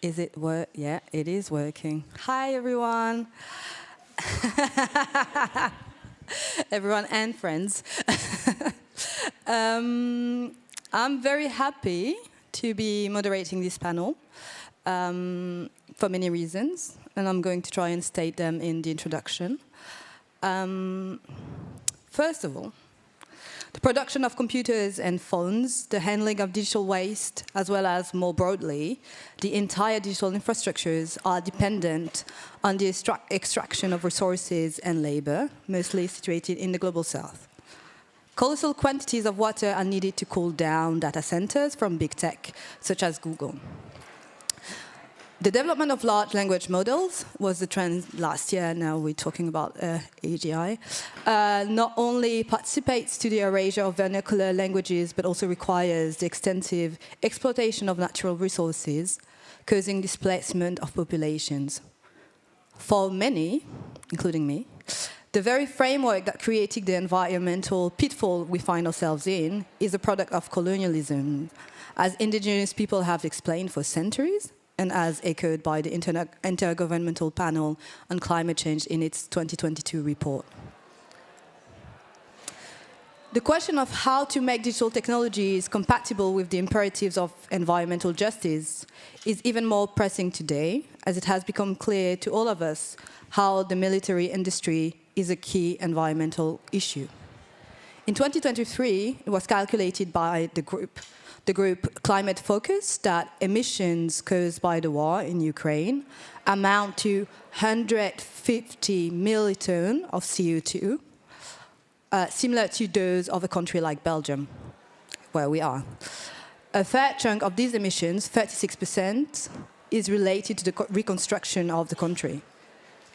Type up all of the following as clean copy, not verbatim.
Is it work? Yeah, it is working. Hi, everyone. Everyone and friends. I'm very happy to be moderating this panel for many reasons, and I'm going to try and state them in the introduction. First of all, the production of computers and phones, the handling of digital waste, as well as, more broadly, the entire digital infrastructures are dependent on the extraction of resources and labor, mostly situated in the global south. Colossal quantities of water are needed to cool down data centers from big tech, such as Google. The development of large language models was the trend last year. Now we're talking about EDRi. Not only participates to the erasure of vernacular languages, but also requires the extensive exploitation of natural resources, causing displacement of populations. For many, including me, the very framework that created the environmental pitfall we find ourselves in is a product of colonialism, as indigenous people have explained for centuries, and as echoed by the Intergovernmental Panel on Climate Change in its 2022 report. The question of how to make digital technologies compatible with the imperatives of environmental justice is even more pressing today, as it has become clear to all of us how the military industry is a key environmental issue. In 2023, it was calculated by the group Climate Focus that emissions caused by the war in Ukraine amount to 150 millitons of CO2, similar to those of a country like Belgium, where we are. A fair chunk of these emissions, 36%, is related to the reconstruction of the country.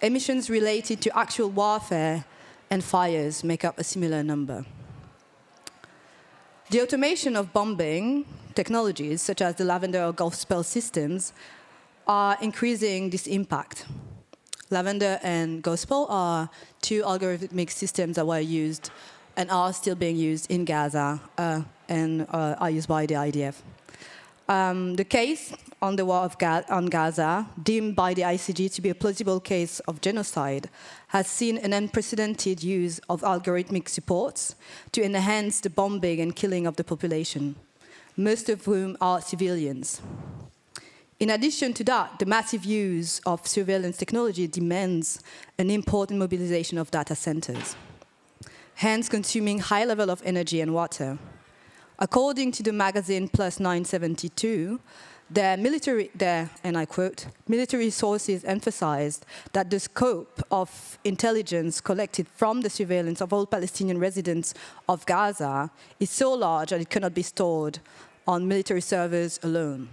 Emissions related to actual warfare and fires make up a similar number. The automation of bombing technologies, such as the Lavender or Gulf Spell systems, are increasing this impact. Lavender and Gulf Spell are two algorithmic systems that were used and are still being used in Gaza and are used by the IDF. The case on the war on Gaza, deemed by the ICG to be a plausible case of genocide, has seen an unprecedented use of algorithmic supports to enhance the bombing and killing of the population, most of whom are civilians. In addition to that, the massive use of surveillance technology demands an important mobilization of data centers, hence consuming high level of energy and water. According to the magazine Plus 972, and I quote, military sources emphasized that the scope of intelligence collected from the surveillance of all Palestinian residents of Gaza is so large that it cannot be stored on military servers alone.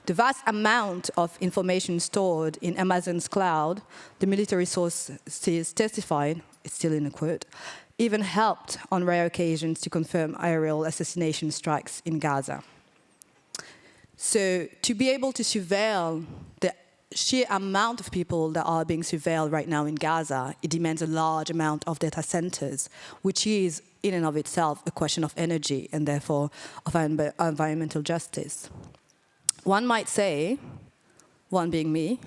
The vast amount of information stored in Amazon's cloud, the military sources testified, it's still in a quote, even helped on rare occasions to confirm aerial assassination strikes in Gaza. So to be able to surveil the sheer amount of people that are being surveilled right now in Gaza, it demands a large amount of data centers, which is in and of itself a question of energy and therefore of environmental justice. One might say, one being me,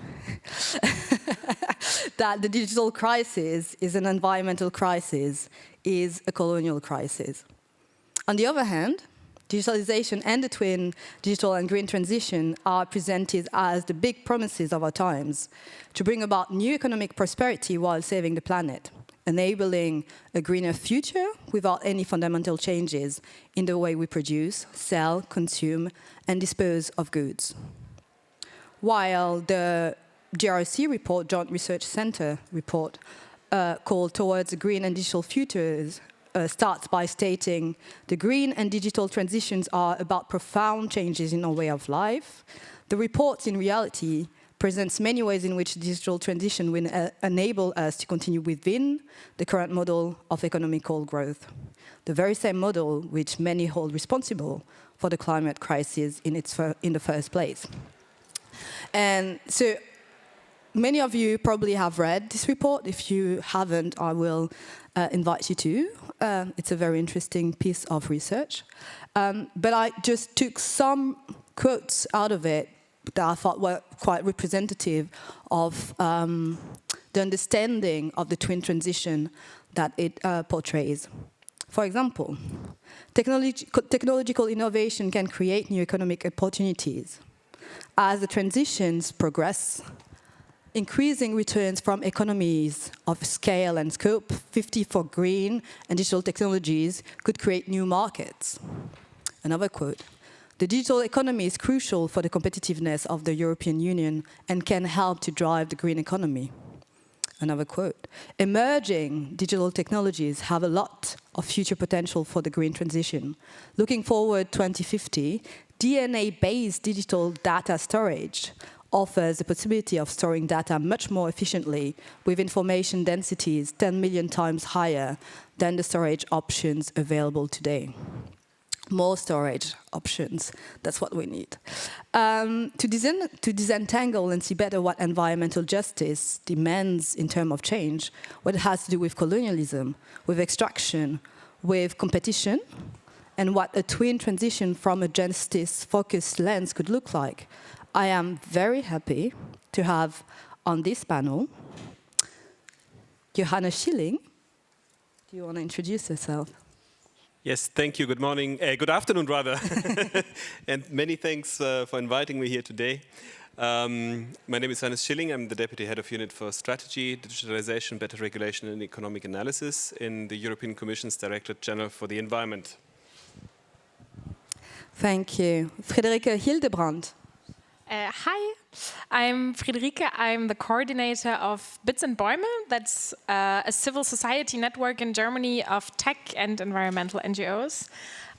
that the digital crisis is an environmental crisis, is a colonial crisis. On the other hand, digitalisation and the twin digital and green transition are presented as the big promises of our times to bring about new economic prosperity while saving the planet, enabling a greener future without any fundamental changes in the way we produce, sell, consume, and dispose of goods. While the JRC report, Joint Research Centre report, called Towards a Green and Digital Futures, starts by stating the green and digital transitions are about profound changes in our way of life. The report, in reality, presents many ways in which digital transition will enable us to continue within the current model of economical growth, the very same model which many hold responsible for the climate crisis in the first place. And so many of you probably have read this report. If you haven't, I will invite you to. It's a very interesting piece of research. But I just took some quotes out of it that I thought were quite representative of the understanding of the twin transition that it portrays. For example, technological innovation can create new economic opportunities. As the transitions progress, increasing returns from economies of scale and scope, 50 for green and digital technologies, could create new markets. Another quote, the digital economy is crucial for the competitiveness of the European Union and can help to drive the green economy. Another quote, emerging digital technologies have a lot of future potential for the green transition. Looking forward 2050, DNA-based digital data storage offers the possibility of storing data much more efficiently with information densities 10 million times higher than the storage options available today. More storage options, that's what we need. To disentangle and see better what environmental justice demands in terms of change, what it has to do with colonialism, with extraction, with competition, and what a twin transition from a justice-focused lens could look like. I am very happy to have on this panel Johanna Schilling. Do you want to introduce yourself? Yes, thank you. Good morning, good afternoon rather. And many thanks for inviting me here today. My name is Hannes Schilling. I'm the Deputy Head of Unit for Strategy, Digitalisation, Better Regulation and Economic Analysis in the European Commission's Directorate General for the Environment. Thank you. Friederike Hildebrandt. Hi, I'm Friederike. I'm the coordinator of Bits and Bäume. That's a civil society network in Germany of tech and environmental NGOs.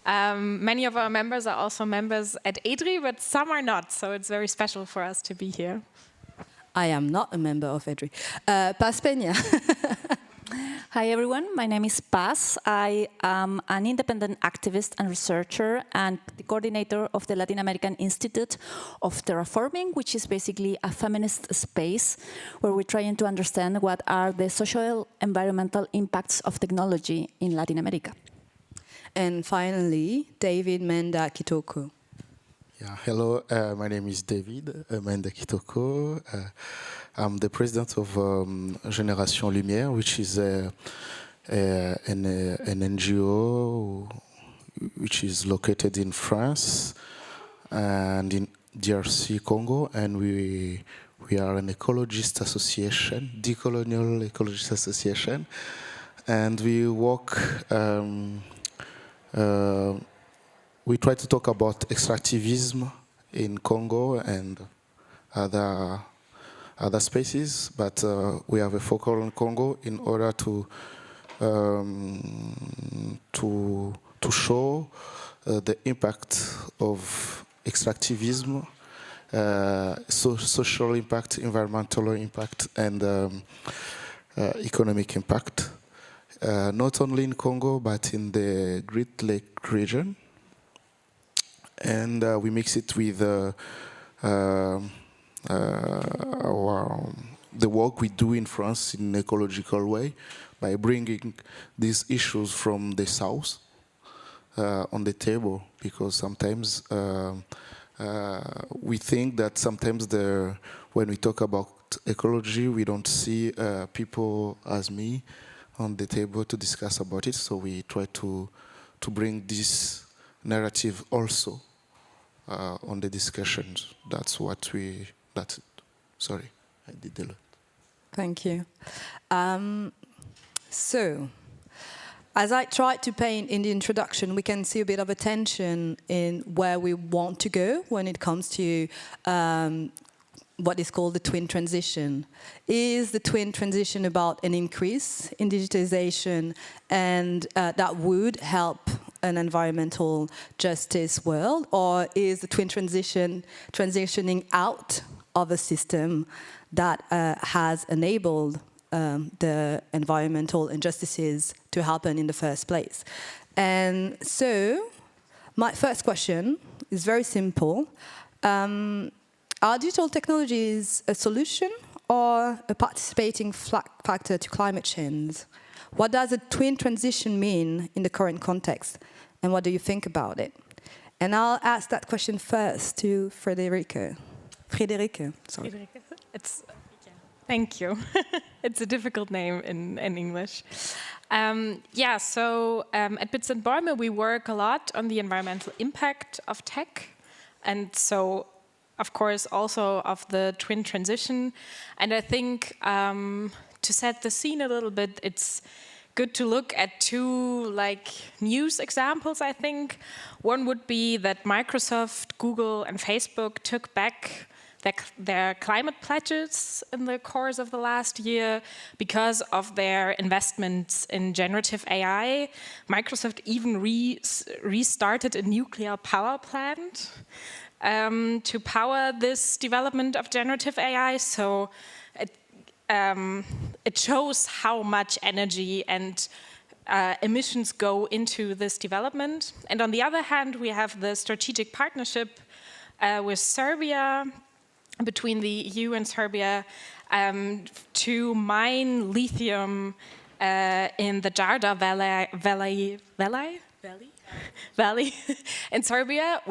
Many of our members are also members at EDRi, but some are not, so it's very special for us to be here. I am not a member of EDRi. Paz Peña. Hi everyone, my name is Paz. I am an independent activist and researcher and the coordinator of the Latin American Institute of Terraforming, which is basically a feminist space where we're trying to understand what are the social environmental impacts of technology in Latin America. And finally, David Menda Kitoko. Yeah, hello, my name is David Menda Kitoko. I'm the president of Génération Lumière, which is an NGO which is located in France and in DRC, Congo, and we are an ecologist association, decolonial ecologist association, and we work. We try to talk about extractivism in Congo and other spaces, but we have a focal on Congo in order to show the impact of extractivism, social impact, environmental impact, and economic impact, not only in Congo but in the Great Lake region. And we mix it with the work we do in France in an ecological way by bringing these issues from the south on the table, because sometimes we think that sometimes when we talk about ecology, we don't see people as me on the table to discuss about it, so we try to bring this narrative also on the discussions. That's what sorry, I did a lot. Thank you. So, as I tried to paint in the introduction, we can see a bit of a tension in where we want to go when it comes to what is called the twin transition. Is the twin transition about an increase in digitalization and that would help an environmental justice world, or is the twin transition transitioning out of a system that has enabled the environmental injustices to happen in the first place? And so, my first question is very simple. Are digital technologies a solution or a participating factor to climate change? What does a twin transition mean in the current context? And what do you think about it? And I'll ask that question first to Friederike. Friederike, sorry. Friederike. Thank you. It's a difficult name in English. At Bits and Bäume, we work a lot on the environmental impact of tech. And so, of course, also of the twin transition. And I think to set the scene a little bit, it's good to look at two news examples, I think. One would be that Microsoft, Google, and Facebook took back their climate pledges in the course of the last year because of their investments in generative AI. Microsoft even restarted a nuclear power plant to power this development of generative AI. So it shows how much energy and emissions go into this development. And on the other hand, we have the strategic partnership with Serbia, between the EU and Serbia, to mine lithium in the Jadar Valley in Serbia,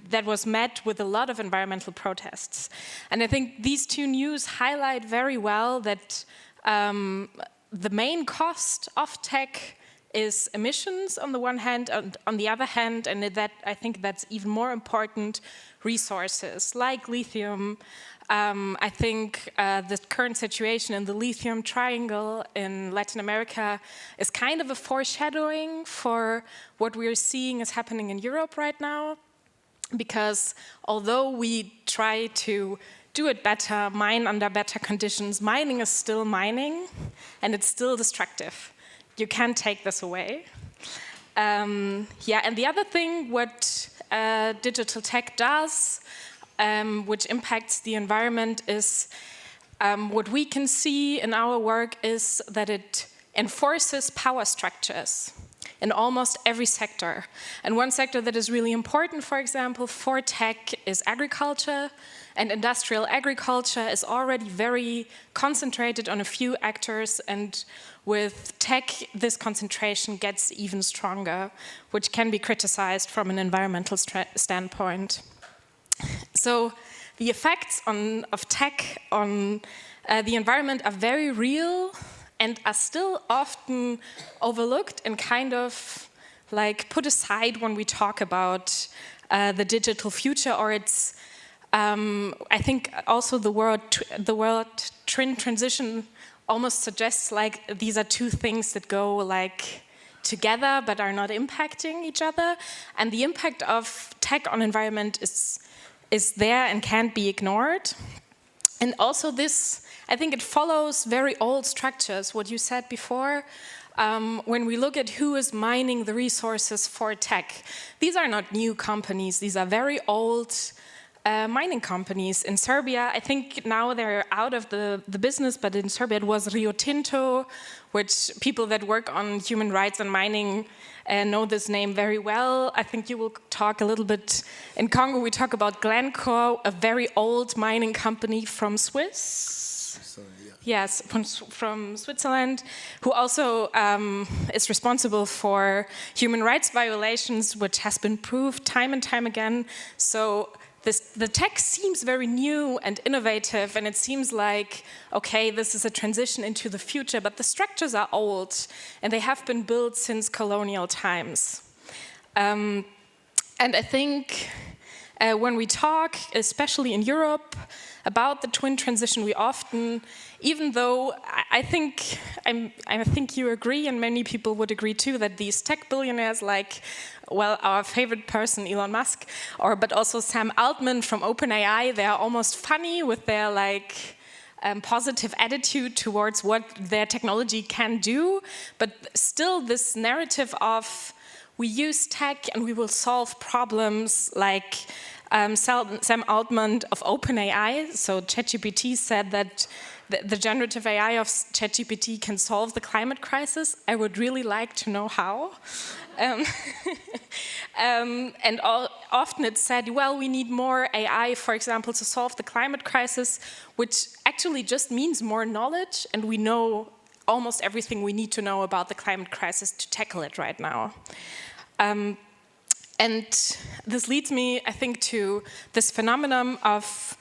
that was met with a lot of environmental protests. And I think these two news highlight very well that the main cost of tech is emissions on the one hand, and on the other hand, and that I think that's even more important, resources like lithium. I think the current situation in the lithium triangle in Latin America is kind of a foreshadowing for what we're seeing is happening in Europe right now. Because although we try to do it better, mine under better conditions, mining is still mining, and it's still destructive. You can't take this away. And the other thing, what digital tech does, which impacts the environment, is what we can see in our work is that it enforces power structures in almost every sector. And one sector that is really important, for example, for tech is agriculture. And industrial agriculture is already very concentrated on a few actors, and with tech, this concentration gets even stronger, which can be criticized from an environmental standpoint. So the effects of tech on the environment are very real and are still often overlooked and kind of put aside when we talk about the digital future, or it's I think also the word twin transition almost suggests these are two things that go together but are not impacting each other. And the impact of tech on environment is there and can't be ignored. And also this, I think it follows very old structures, what you said before. When we look at who is mining the resources for tech, these are not new companies, these are very old mining companies. In Serbia, I think now they're out of the business, but in Serbia it was Rio Tinto, which people that work on human rights and mining know this name very well. I think you will talk a little bit. In Congo, we talk about Glencore, a very old mining company from Yes, from Switzerland, who also is responsible for human rights violations, which has been proved time and time again. So the tech seems very new and innovative, and it seems like, okay, this is a transition into the future, but the structures are old, and they have been built since colonial times. And I think when we talk, especially in Europe, about the twin transition, we often, even though I think you agree, and many people would agree too, that these tech billionaires our favorite person, Elon Musk, but also Sam Altman from OpenAI, they are almost funny with their positive attitude towards what their technology can do, but still this narrative of we use tech and we will solve problems Sam Altman of OpenAI, so ChatGPT, said that the generative AI of ChatGPT can solve the climate crisis. I would really like to know how. Often it's said, well, we need more AI, for example, to solve the climate crisis, which actually just means more knowledge, and we know almost everything we need to know about the climate crisis to tackle it right now. And this leads me, I think, to this phenomenon of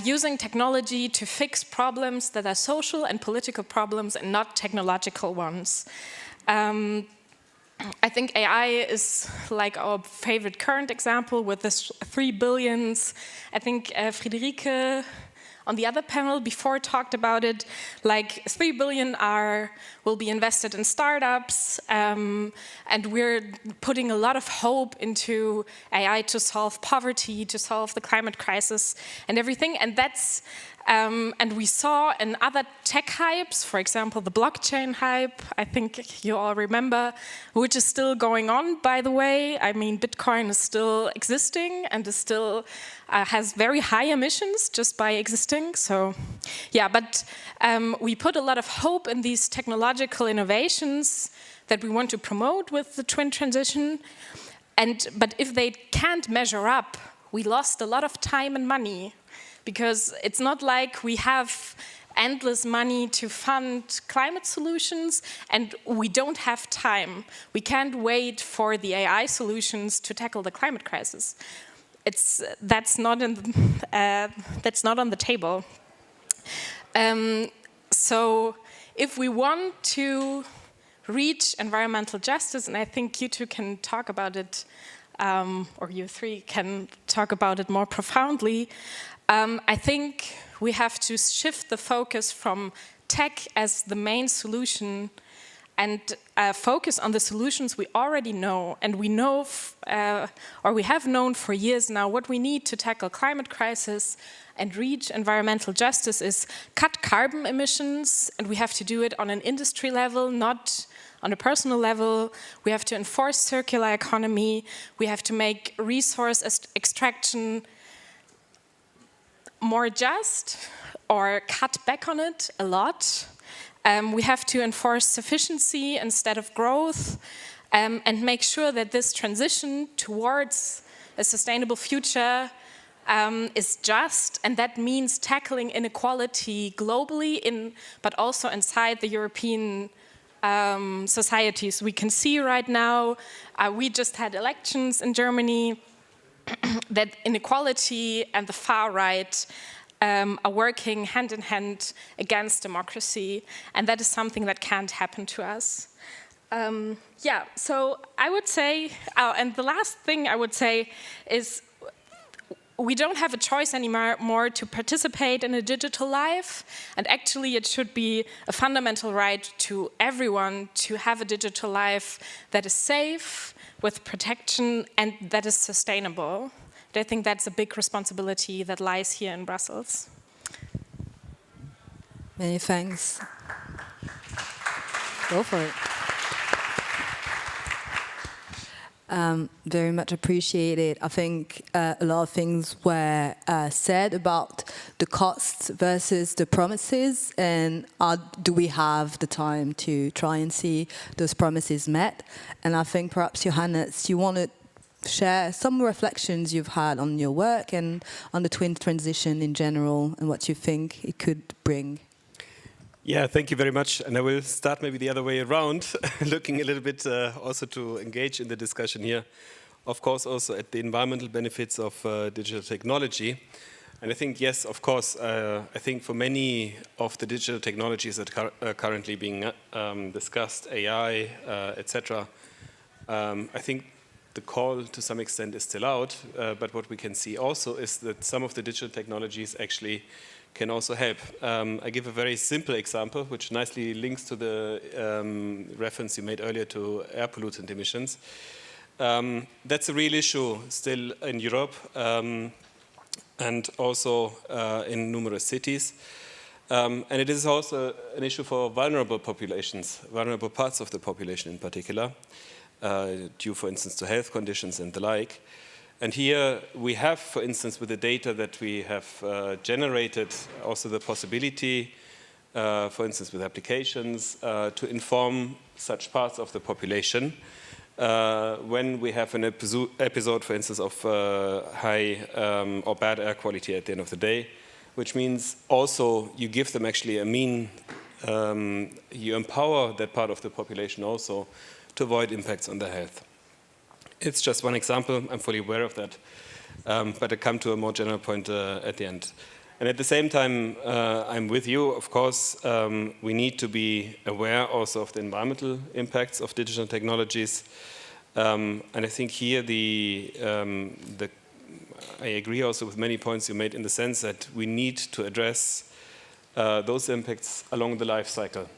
using technology to fix problems that are social and political problems and not technological ones. I think AI is like our favorite current example with this 3 billions. I think Friederike on the other panel before talked about it, like 3 billion will be invested in startups, and we're putting a lot of hope into AI to solve poverty, to solve the climate crisis and everything, and that's and we saw in other tech hypes, for example, the blockchain hype, I think you all remember, which is still going on, by the way. I mean, Bitcoin is still existing and is still has very high emissions just by existing. So, yeah, but we put a lot of hope in these technological innovations that we want to promote with the twin transition. But if they can't measure up, we lost a lot of time and money. Because it's not like we have endless money to fund climate solutions and we don't have time. We can't wait for the AI solutions to tackle the climate crisis. That's not on the table. So if we want to reach environmental justice, and I think you two can talk about it, or you three can talk about it more profoundly, I think we have to shift the focus from tech as the main solution and focus on the solutions we already know. And we know, or we have known for years now, what we need to tackle climate crisis and reach environmental justice is cut carbon emissions, and we have to do it on an industry level, not on a personal level. We have to enforce circular economy. We have to make resource extraction more just or cut back on it a lot. We have to enforce sufficiency instead of growth, and make sure that this transition towards a sustainable future is just, and that means tackling inequality globally, but also inside the European societies. We can see right now, we just had elections in Germany, that inequality and the far right are working hand in hand against democracy, and that is something that can't happen to us. Yeah, so I would say, and the last thing I would say is we don't have a choice anymore to participate in a digital life, and actually it should be a fundamental right to everyone to have a digital life that is safe, with protection, and that is sustainable. And I think that's a big responsibility that lies here in Brussels. Many thanks. Go for it. Very much appreciated. I think a lot of things were said about the costs versus the promises, and do we have the time to try and see those promises met? And I think perhaps Johannes, you want to share some reflections you've had on your work and on the twin transition in general and what you think it could bring. Yeah, thank you very much. And I will start maybe the other way around, looking a little bit also to engage in the discussion here. Of course, also at the environmental benefits of digital technology. And I think, yes, of course, I think for many of the digital technologies that are currently being discussed, AI, etc., I think the call to some extent is still out. But what we can see also is that some of the digital technologies actually can also help. I give a very simple example, which nicely links to the reference you made earlier to air pollutant emissions. That's a real issue still in Europe and also in numerous cities. And it is also an issue for vulnerable populations, vulnerable parts of the population in particular, due, for instance, to health conditions and the like. And here we have, for instance, with the data that we have generated, also the possibility, for instance, with applications, to inform such parts of the population when we have an episode, for instance, of high or bad air quality at the end of the day, which means also you give them actually a mean, you empower that part of the population also to avoid impacts on their health. It's just one example, I'm fully aware of that, but I come to a more general point at the end. And at the same time, I'm with you, of course, we need to be aware also of the environmental impacts of digital technologies. And I think here I agree also with many points you made in the sense that we need to address those impacts along the life cycle.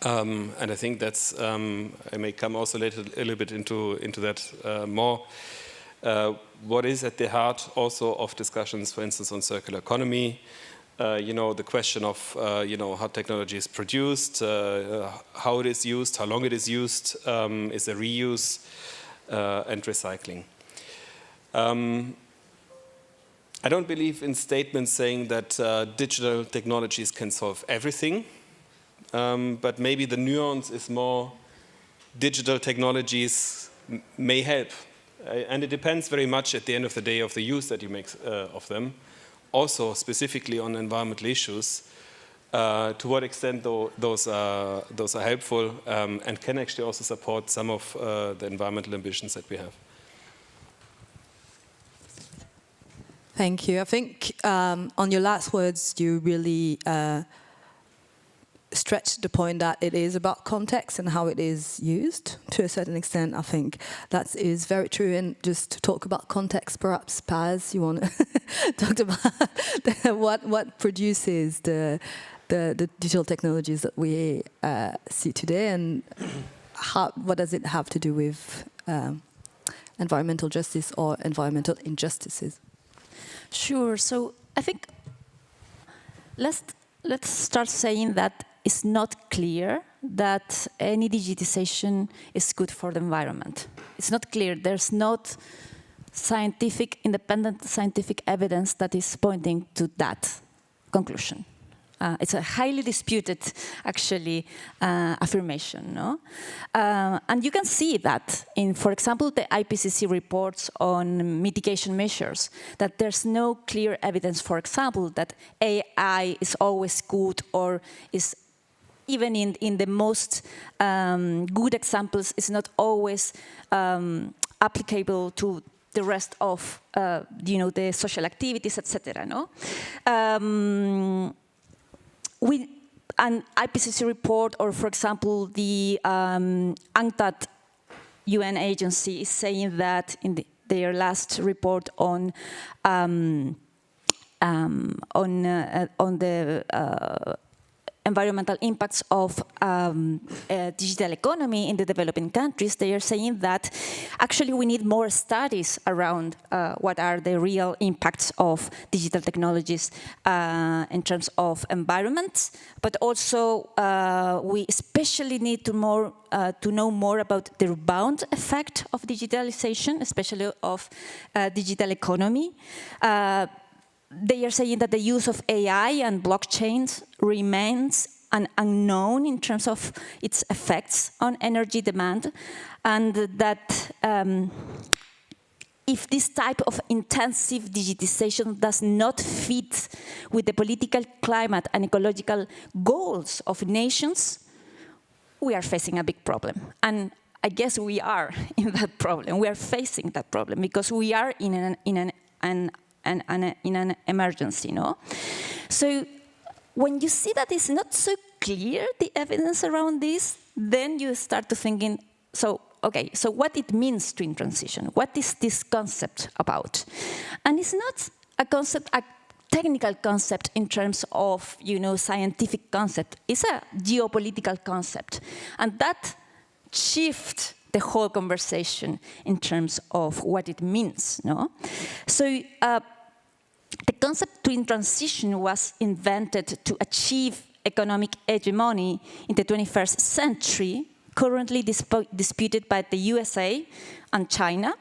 And I think that's, I may come also later a little bit into that more. What is at the heart also of discussions, for instance, on circular economy, the question of, how technology is produced, how it is used, how long it is used, is there reuse, and recycling. I don't believe in statements saying that digital technologies can solve everything, but maybe the nuance is more digital technologies may help. And it depends very much at the end of the day of the use that you make of them. Also, specifically on environmental issues, to what extent those are helpful and can actually also support some of the environmental ambitions that we have. Thank you. I think on your last words, you really stretched the point that it is about context and how it is used to a certain extent. I think that is very true. And just to talk about context, perhaps, Paz, you want to talk about what produces the digital technologies that we see today, and what does it have to do with environmental justice or environmental injustices? Sure. So I think let's start saying that it's not clear that any digitization is good for the environment. It's not clear. There's not independent scientific evidence that is pointing to that conclusion. It's a highly disputed, actually, affirmation. No? And you can see that in, for example, the IPCC reports on mitigation measures, that there's no clear evidence, for example, that AI is always good or is, even in the most good examples, is not always applicable to the rest of, the social activities, etc. No? An IPCC report, or for example, the UNCTAD UN agency is saying that in their last report on the environmental impacts of digital economy in the developing countries, they are saying that actually we need more studies around what are the real impacts of digital technologies in terms of environment, but also we especially need to know more about the rebound effect of digitalization, especially of digital economy. They are saying that the use of AI and blockchains remains an unknown in terms of its effects on energy demand, and that if this type of intensive digitization does not fit with the political climate and ecological goals of nations, we are facing a big problem. And I guess we are in that problem. We are facing that problem because we are in an emergency, no? So when you see that it's not so clear, the evidence around this, then you start to thinking, so what it means to in transition? What is this concept about? And it's not a concept, a technical concept in terms of, scientific concept. It's a geopolitical concept. And that shifts the whole conversation in terms of what it means, no? So the concept twin transition was invented to achieve economic hegemony in the 21st century, currently disputed by the USA and China,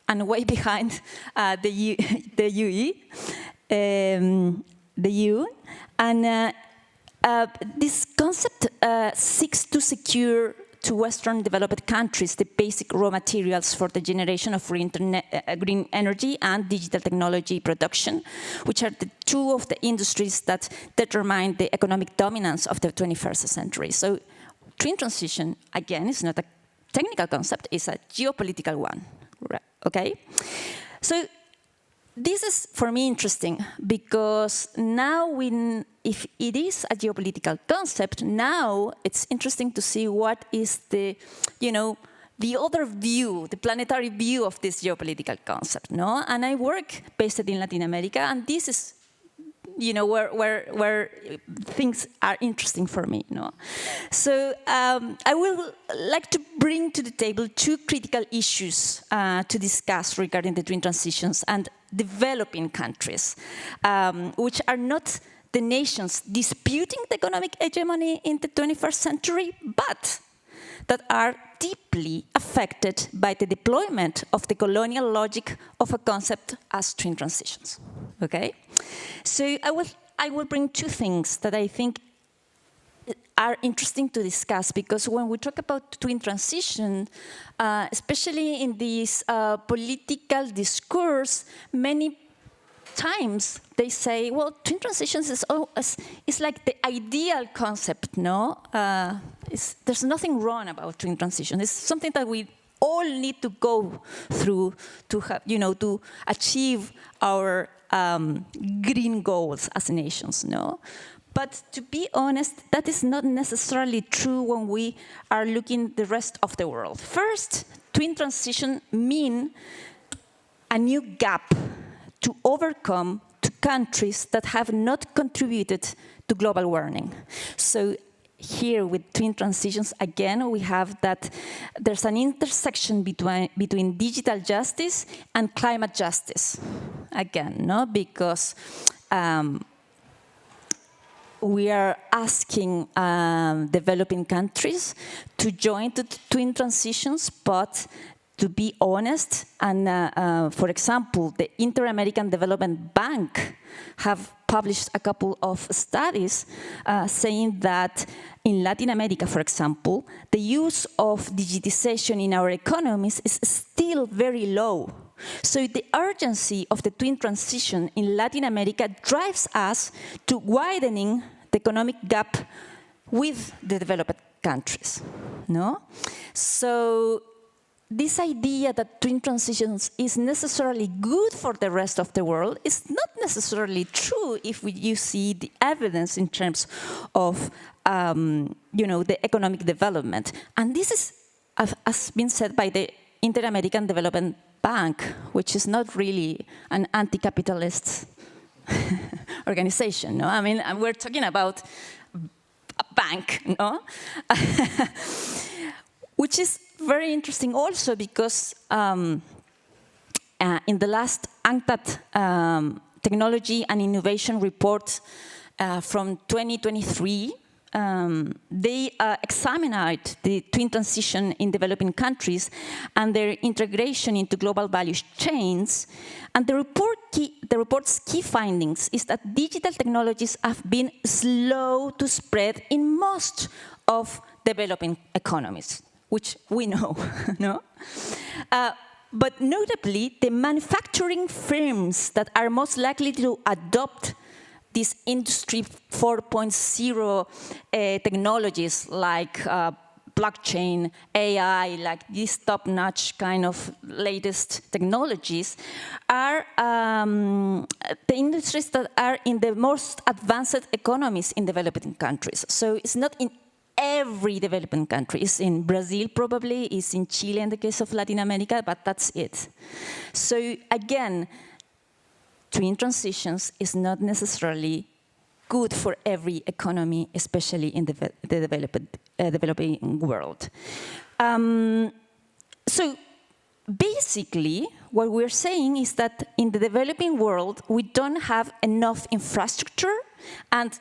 and way behind the EU. And this concept seeks to secure to Western developed countries the basic raw materials for the generation of green energy and digital technology production, which are the two of the industries that determine the economic dominance of the 21st century. So twin transition, again, is not a technical concept, it's a geopolitical one, right? Okay? So this is, for me, interesting, because now, if it is a geopolitical concept, now it's interesting to see what is the, the other view, the planetary view of this geopolitical concept, no? And I work based in Latin America, and this is, where things are interesting for me, no? So I will like to bring to the table two critical issues to discuss regarding the twin transitions and developing countries, which are not the nations disputing the economic hegemony in the 21st century, but that are deeply affected by the deployment of the colonial logic of a concept as twin transitions. Okay, so I will bring two things that I think are interesting to discuss, because when we talk about twin transition, especially in this political discourse, many times they say, well, twin transitions is like the ideal concept, no? There's nothing wrong about twin transition. It's something that we all need to go through to have, to achieve our green goals as nations, no? But to be honest, that is not necessarily true when we are looking the rest of the world. First, twin transition mean a new gap to overcome to countries that have not contributed to global warming. So here with twin transitions, again, we have that there's an intersection between digital justice and climate justice. Again, no, because we are asking developing countries to join the twin transitions, but to be honest, and for example, the Inter-American Development Bank have published a couple of studies saying that in Latin America, for example, the use of digitization in our economies is still very low. So the urgency of the twin transition in Latin America drives us to widening the economic gap with the developed countries, no? So this idea that twin transitions is necessarily good for the rest of the world is not necessarily true if you see the evidence in terms of the economic development. And this is, has been said by the Inter-American Development Bank, which is not really an anti-capitalist organization, no? I mean, we're talking about a bank, no? Which is very interesting also because in the last UNCTAD Technology and Innovation Report from 2023, they examined the twin transition in developing countries and their integration into global value chains. And the report's key findings is that digital technologies have been slow to spread in most of developing economies, which we know, no? But notably, the manufacturing firms that are most likely to adopt these Industry 4.0 technologies like blockchain, AI, like these top-notch kind of latest technologies, are the industries that are in the most advanced economies in developing countries. So it's not in every developing country. It's in Brazil probably, it's in Chile in the case of Latin America, but that's it. So again, twin transitions is not necessarily good for every economy, especially in the developing world. So basically, what we're saying is that in the developing world, we don't have enough infrastructure and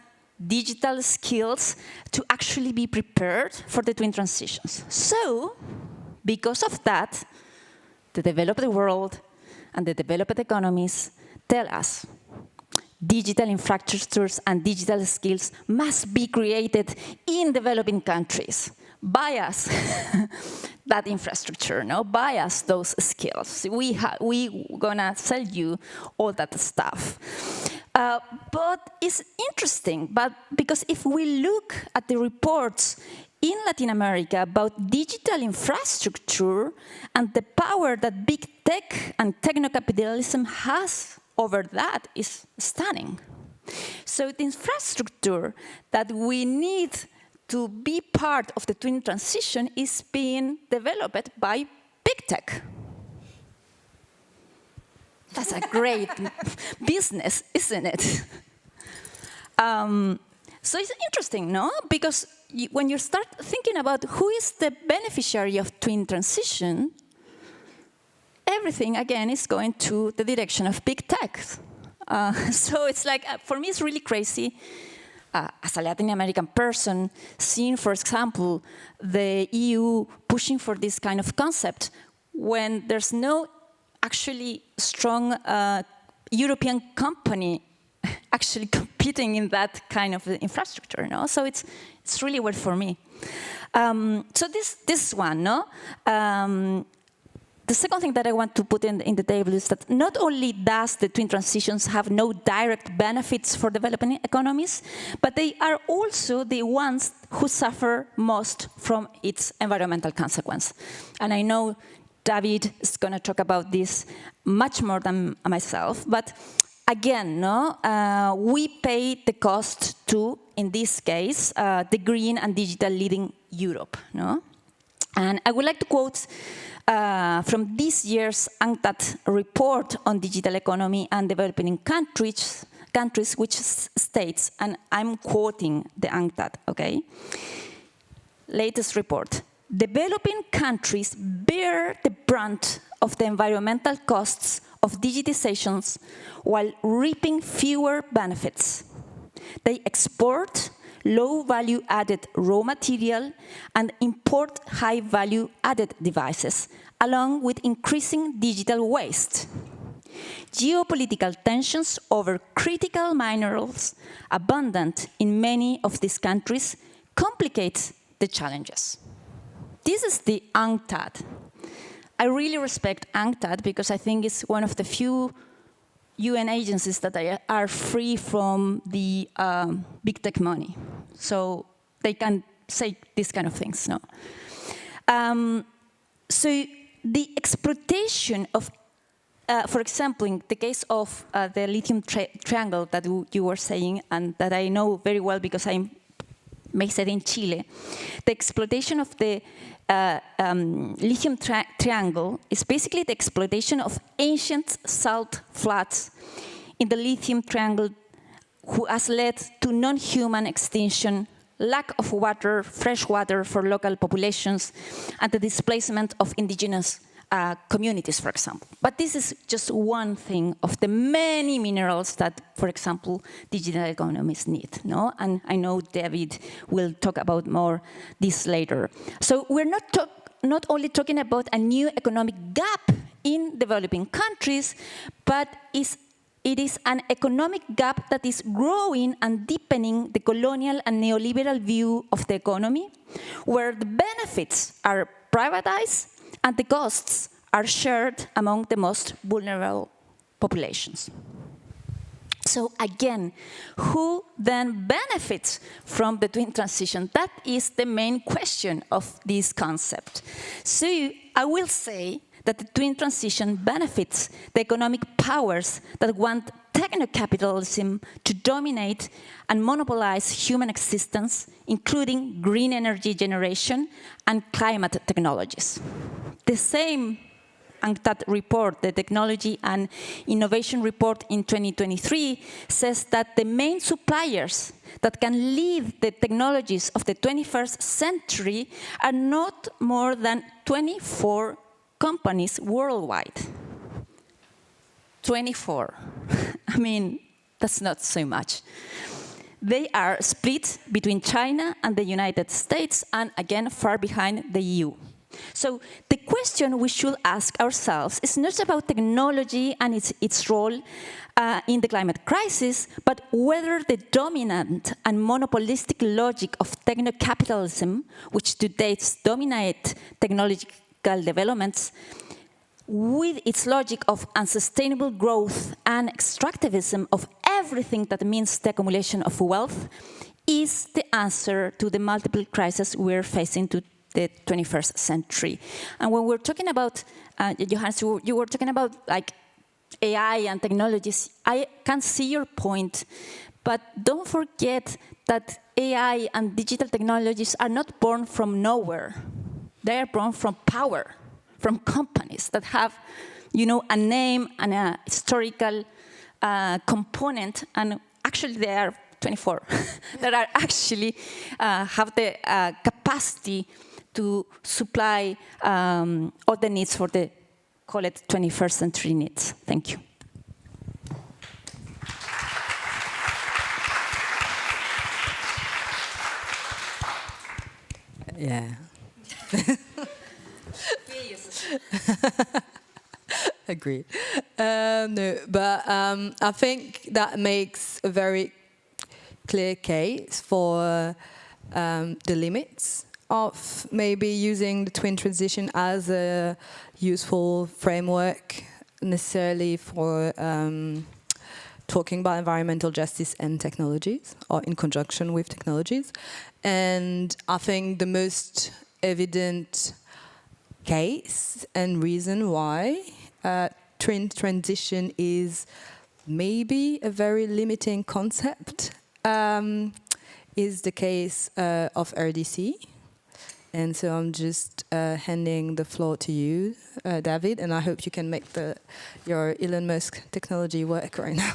digital skills to actually be prepared for the twin transitions. So, because of that, the developed world and the developed economies tell us digital infrastructures and digital skills must be created in developing countries. Buy us that infrastructure, no? Buy us those skills. We gonna sell you all that stuff. But it's interesting, because if we look at the reports in Latin America about digital infrastructure and the power that big tech and techno-capitalism has over that is stunning. So the infrastructure that we need to be part of the twin transition is being developed by big tech. That's a great business, isn't it? So it's interesting, no? Because when you start thinking about who is the beneficiary of twin transition, everything, again, is going to the direction of big tech. So it's like, for me, it's really crazy, as a Latin American person, seeing, for example, the EU pushing for this kind of concept when there's no actually strong European company actually competing in that kind of infrastructure, no? So it's really weird for me. So this one, no? The second thing that I want to put in the table is that not only does the twin transitions have no direct benefits for developing economies, but they are also the ones who suffer most from its environmental consequence. And I know David is going to talk about this much more than myself, but again, no, we pay the cost to, in this case, the green and digital leading Europe, no? And I would like to quote from this year's UNCTAD report on digital economy and developing countries, which states, and I'm quoting the UNCTAD, okay? Latest report. Developing countries bear the brunt of the environmental costs of digitizations while reaping fewer benefits. They export low-value added raw material and import high-value added devices, along with increasing digital waste. Geopolitical tensions over critical minerals abundant in many of these countries complicate the challenges. This is the UNCTAD. I really respect UNCTAD because I think it's one of the few UN agencies that are free from the big tech money. So they can say these kind of things, no? So the exploitation of, for example, in the case of the lithium triangle that you were saying, and that I know very well because I'm based in Chile, the exploitation of the lithium triangle is basically the exploitation of ancient salt flats in the lithium triangle, who has led to non-human extinction, lack of water, fresh water for local populations, and the displacement of indigenous communities, for example. But this is just one thing of the many minerals that, for example, digital economies need, no? And I know David will talk about more this later. So we're not only talking about a new economic gap in developing countries, but it is an economic gap that is growing and deepening the colonial and neoliberal view of the economy, where the benefits are privatized and the costs are shared among the most vulnerable populations. So again, who then benefits from the twin transition? That is the main question of this concept. So I will say that the twin transition benefits the economic powers that want techno-capitalism to dominate and monopolize human existence, including green energy generation and climate technologies. The same UNCTAD report, the Technology and Innovation Report in 2023, says that the main suppliers that can lead the technologies of the 21st century are not more than 24 companies worldwide. 24. I mean, that's not so much. They are split between China and the United States, and again, far behind the EU. So the question we should ask ourselves is not about technology and its role in the climate crisis, but whether the dominant and monopolistic logic of techno-capitalism, which to date dominate technological developments, with its logic of unsustainable growth and extractivism of everything that means the accumulation of wealth is the answer to the multiple crises we're facing to the 21st century. And when we're talking about, Johannes, you were talking about like AI and technologies, I can see your point, but don't forget that AI and digital technologies are not born from nowhere. They are born from power, from companies that have, you know, a name and a historical component, and actually they are 24 that are actually have the capacity to supply all the needs for the, call it 21st century needs. Thank you. Yeah. Agreed. No, but I think that makes a very clear case for the limits of maybe using the twin transition as a useful framework necessarily for talking about environmental justice and technologies, or in conjunction with technologies. And I think the most evident case and reason why twin transition is maybe a very limiting concept is the case of RDC. And so I'm just handing the floor to you, David, and I hope you can make your Elon Musk technology work right now.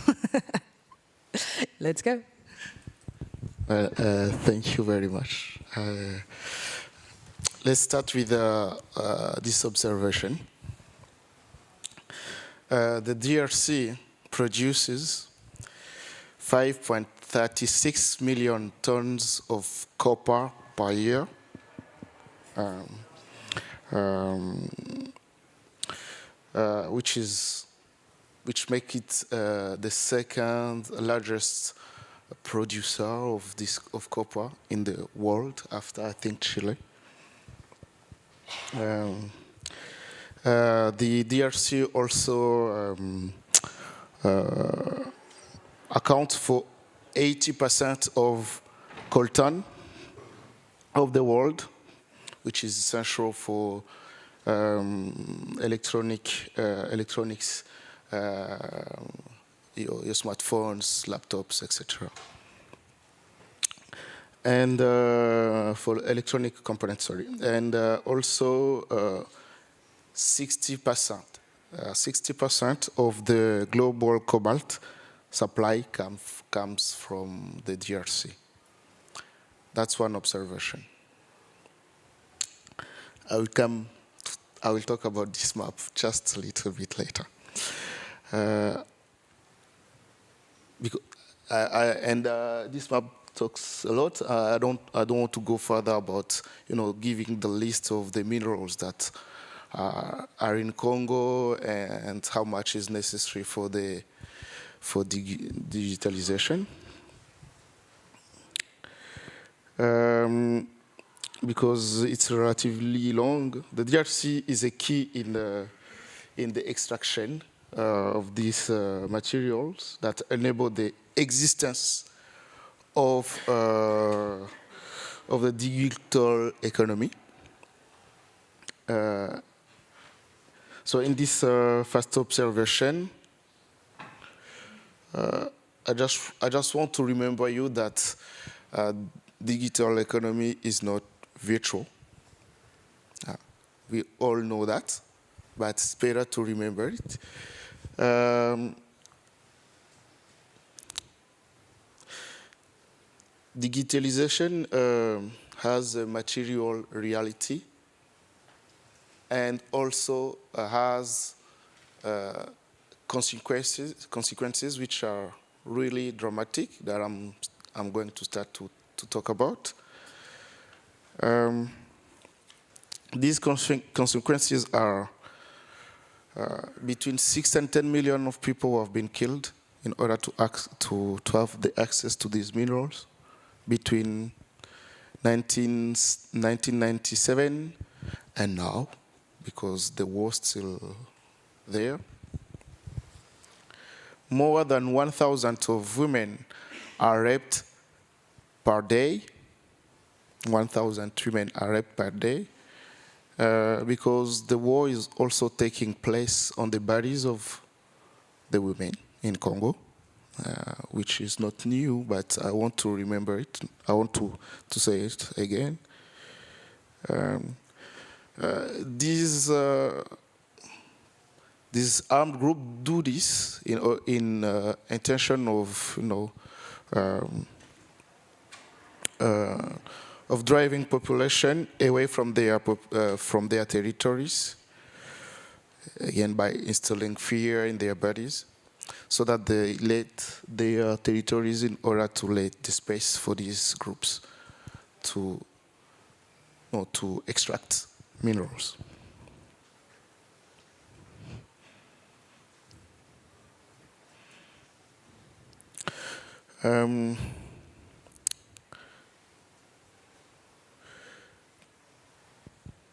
Let's go. Thank you very much. Let's start with this observation. The DRC produces 5.36 million tons of copper per year. Which make it the second largest producer of copper in the world after, I think, Chile. The DRC also accounts for 80% of coltan of the world, which is essential for electronics, your smartphones, laptops, etc. And for electronic components, sorry. And also 60% of the global cobalt supply comes from the DRC. That's one observation. I will talk about this map just a little bit later. This map talks a lot. I don't want to go further about giving the list of the minerals that are in Congo and how much is necessary for digitalisation. Because it's relatively long. The DRC is a key in the extraction of these materials that enable the existence of the digital economy. So in this first observation, I just want to remember you that digital economy is not virtual. We all know that, but it's better to remember it. Digitalization has a material reality and also has consequences which are really dramatic that I'm going to start to talk about. These consequences are between 6 and 10 million of people who have been killed in order to have the access to these minerals between 1997 and now, because the war is still there. more than 1,000 of women are raped per day. 1,000 women are raped per day because the war is also taking place on the bodies of the women in Congo, which is not new, but I want to remember it. I want to say it again. These armed groups do this in intention of, of driving population away from their territories, again by instilling fear in their bodies, so that they let their territories in order to let the space for these groups to extract minerals.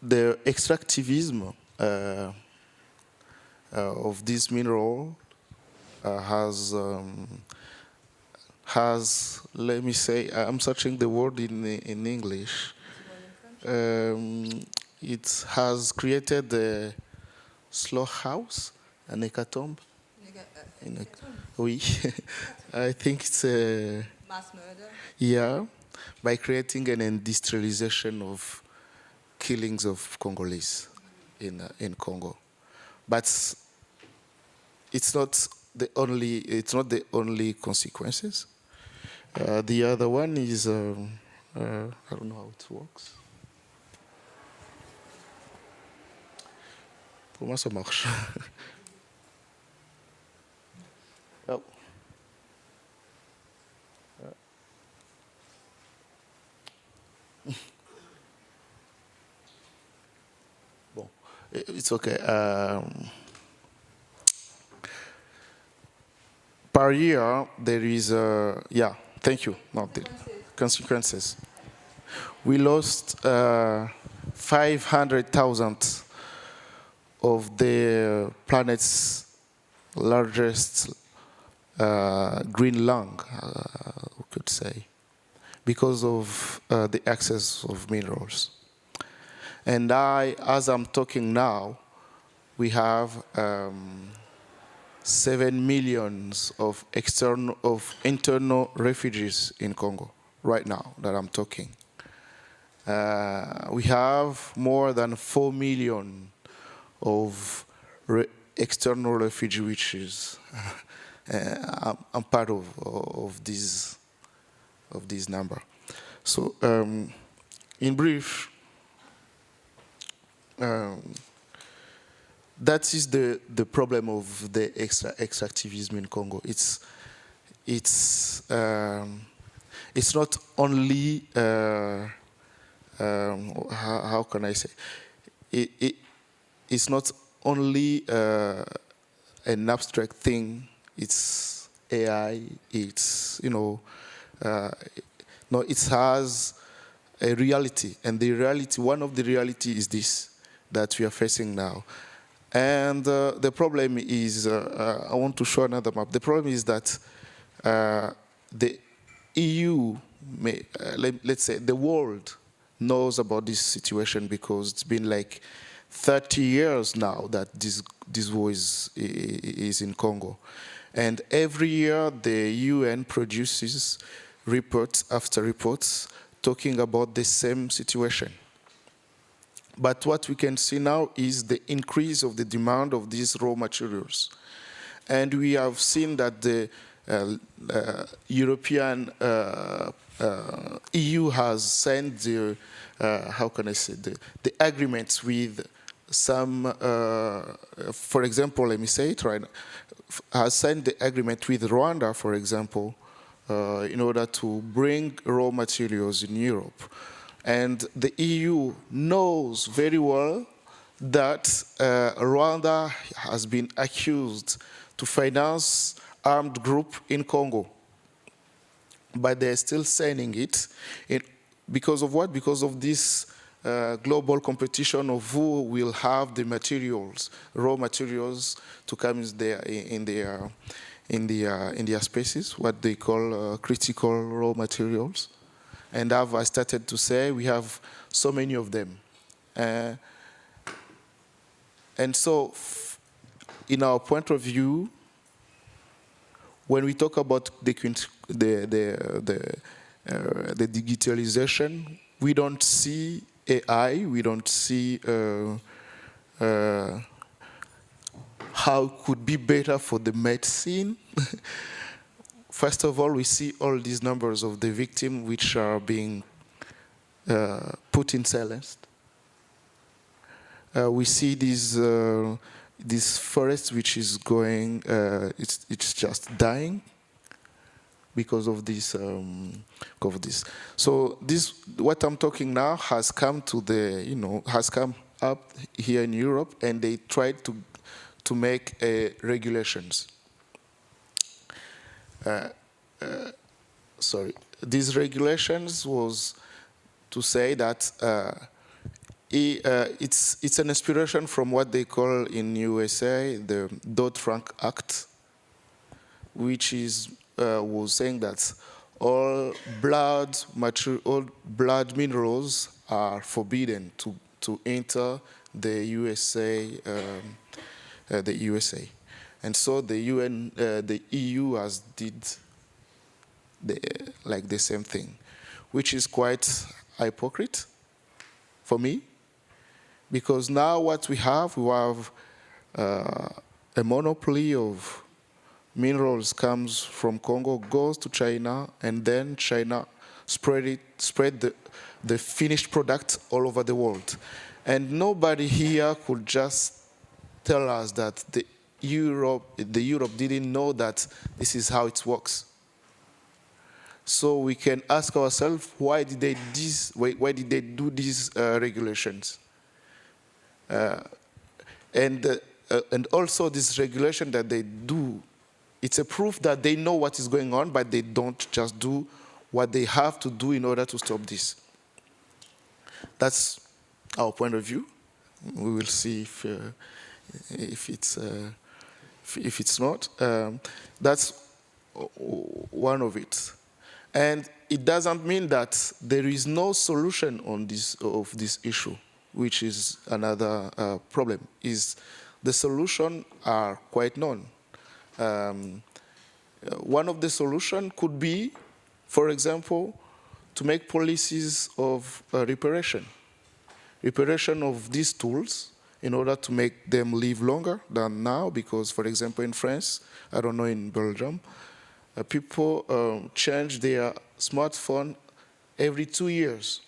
The extractivism of this mineral has, let me say, I'm searching the word in English. It has created a slaughterhouse, an hecatomb. Oui, I think it's a Mass murder. Yeah, by creating an industrialization of killings of Congolese in Congo, but it's not the only consequences. The other one is I don't know how it works. Comment ça marche? Oh. Bon, it's okay. Per year, there is thank you. Not the consequences. We lost 500,000 of the planet's largest green lung, we could say, because of the excess of minerals. And as I'm talking now, we have 7 million of internal refugees in Congo right now that I'm talking. We have more than 4 million of external refugees, which is I'm part of this number. So, in brief, that is the problem of the extractivism in Congo. It's not only how can I say it's not only an abstract thing. It's AI. It's no. It has a reality, and the reality. One of the reality is this that we are facing now. And the problem is, I want to show another map. The problem is that the EU, let's say the world, knows about this situation because it's been like 30 years now that this war is in Congo. And every year the UN produces reports after reports talking about the same situation. But what we can see now is the increase of the demand of these raw materials. And we have seen that the European EU has signed the, how can I say, the agreements with some, for example, let me say it right now, has signed the agreement with Rwanda, for example, in order to bring raw materials in Europe. And the EU knows very well that Rwanda has been accused to finance armed group in Congo. But they're still signing it. Because of what? Because of this global competition of who will have the materials, raw materials, to come in in their spaces, what they call critical raw materials. And I started to say we have so many of them. And so, in our point of view, when we talk about the digitalization, we don't see AI, we don't see how it could be better for the medicine. First of all, we see all these numbers of the victims which are being put in silence. We see this forest which is going, it's just dying because of this. So this, what I'm talking now, has come to has come up here in Europe, and they tried to make regulations. Sorry, these regulations was to say that it's an inspiration from what they call in USA the Dodd-Frank Act, which was saying that all blood minerals are forbidden to enter the USA. And so the EU has did the same thing, which is quite hypocrite for me, because now what we have a monopoly of minerals comes from Congo, goes to China, and then China spread the finished product all over the world. And nobody here could just tell us that the Europe didn't know that this is how it works. So we can ask ourselves, why did they do these regulations? And also this regulation that they do, it's a proof that they know what is going on, but they don't just do what they have to do in order to stop this. That's our point of view. We will see if it's not. That's one of it. And it doesn't mean that there is no solution of this issue, which is another problem. The solutions are quite known. One of the solutions could be, for example, to make policies of reparation of these tools in order to make them live longer than now, because, for example, in France, I don't know, in Belgium, people change their smartphone every 2 years,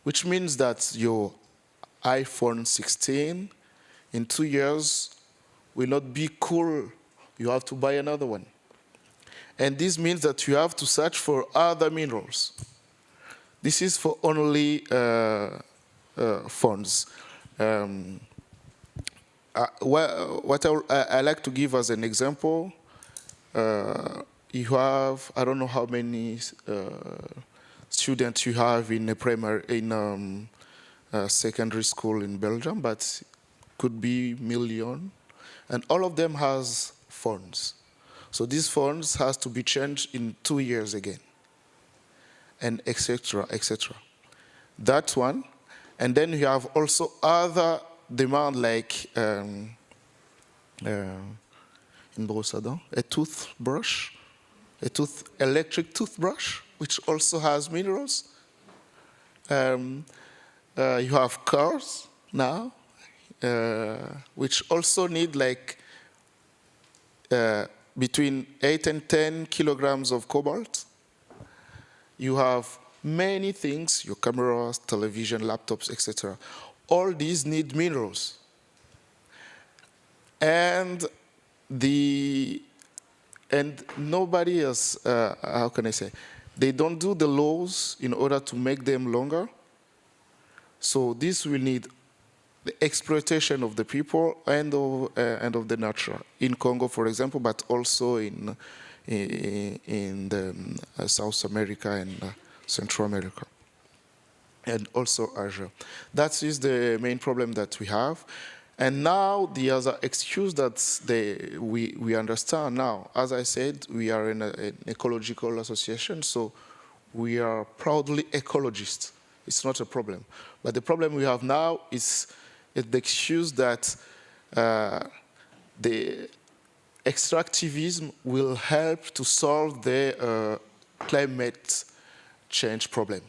which means that your iPhone 16 in 2 years will not be cool. You have to buy another one. And this means that you have to search for other minerals. This is for only phones. What I like to give as an example, you have, I don't know how many students you have in a secondary school in Belgium, but could be million, and all of them has phones. So these phones has to be changed in 2 years again, and etc., etc. That's one. And then you have also other demand, like in Brossadon, a toothbrush, electric toothbrush, which also has minerals. You have cars now, which also need like between 8 and 10 kilograms of cobalt. You have many things, your cameras, television, laptops, etc. All these need minerals. And nobody else, how can I say, they don't do the laws in order to make them longer. So this will need the exploitation of the people and of the nature in Congo, for example, but also in South America and Central America, and also Asia. That is the main problem that we have. And now the other excuse that we understand now, as I said, we are in an ecological association, so we are proudly ecologists. It's not a problem. But the problem we have now is the excuse that the extractivism will help to solve the climate change problem,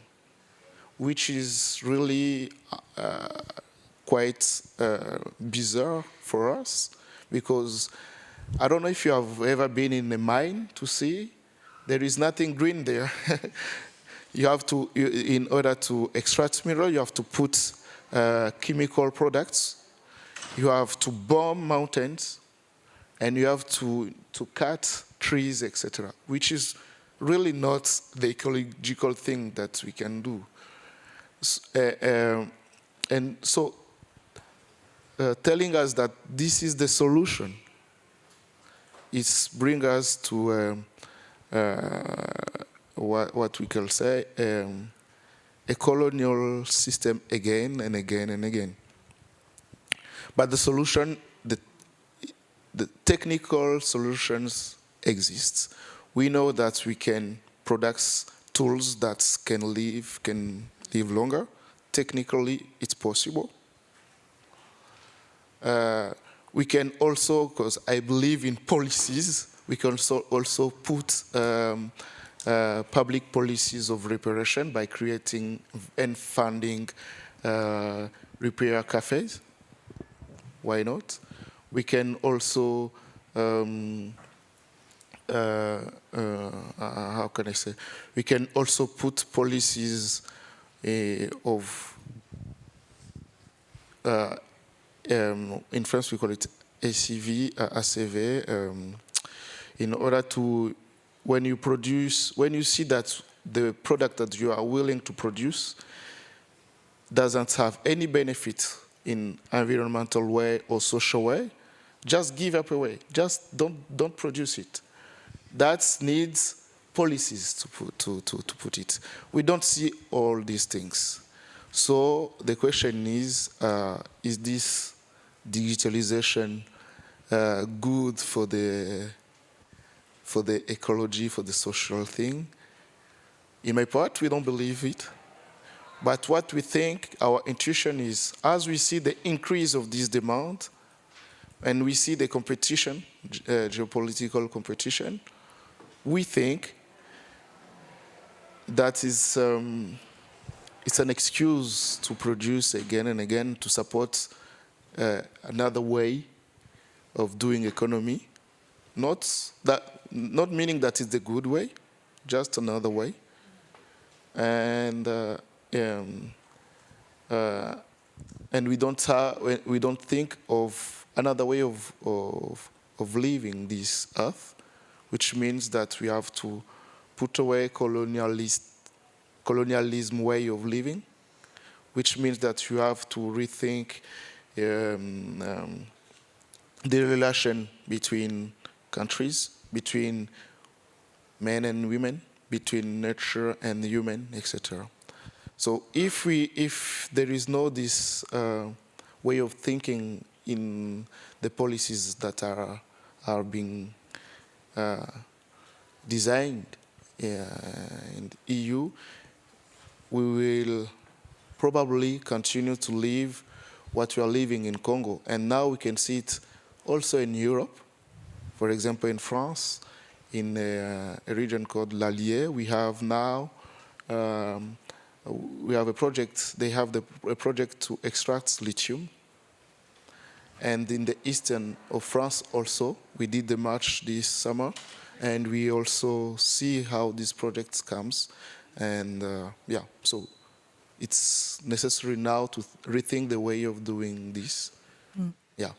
which is really quite bizarre for us, because I don't know if you have ever been in a mine to see, there is nothing green there. You have to, in order to extract mineral, you have to put chemical products, you have to bomb mountains, and you have to cut trees, etc., which is really not the ecological thing that we can do. And so telling us that this is the solution is bring us to what we can say a colonial system again and again and again. But the solution, the technical solutions exist. We know that we can produce tools that can live longer. Technically, it's possible. We can also, because I believe in policies, we can also put public policies of reparation by creating and funding repair cafes. Why not? We can also, how can I say? We can also put policies of, in France we call it ACV, in order to, when you see that the product that you are willing to produce doesn't have any benefit in environmental way or social way, just give up away. Just don't produce it. That needs policies to put it. We don't see all these things. So the question is this digitalisation good for the ecology, for the social thing? In my part, we don't believe it. But what we think, our intuition is, as we see the increase of this demand, and we see the competition, geopolitical competition, we think that is it's an excuse to produce again and again, to support another way of doing economy. Not meaning that it's the good way, just another way. And we don't think of another way of living this earth, which means that we have to put away colonialism way of living, which means that you have to rethink the relation between countries, between men and women, between nature and human, etc. So if there is no this way of thinking in the policies that are being designed in the EU, we will probably continue to live what we are living in Congo. And now we can see it also in Europe. For example, in France, in a region called l'Allier, we have now we have a project. They have a project to extract lithium. And in the eastern of France also, we did the march this summer, and we also see how this project comes. And yeah, so it's necessary now to rethink the way of doing this. Yeah.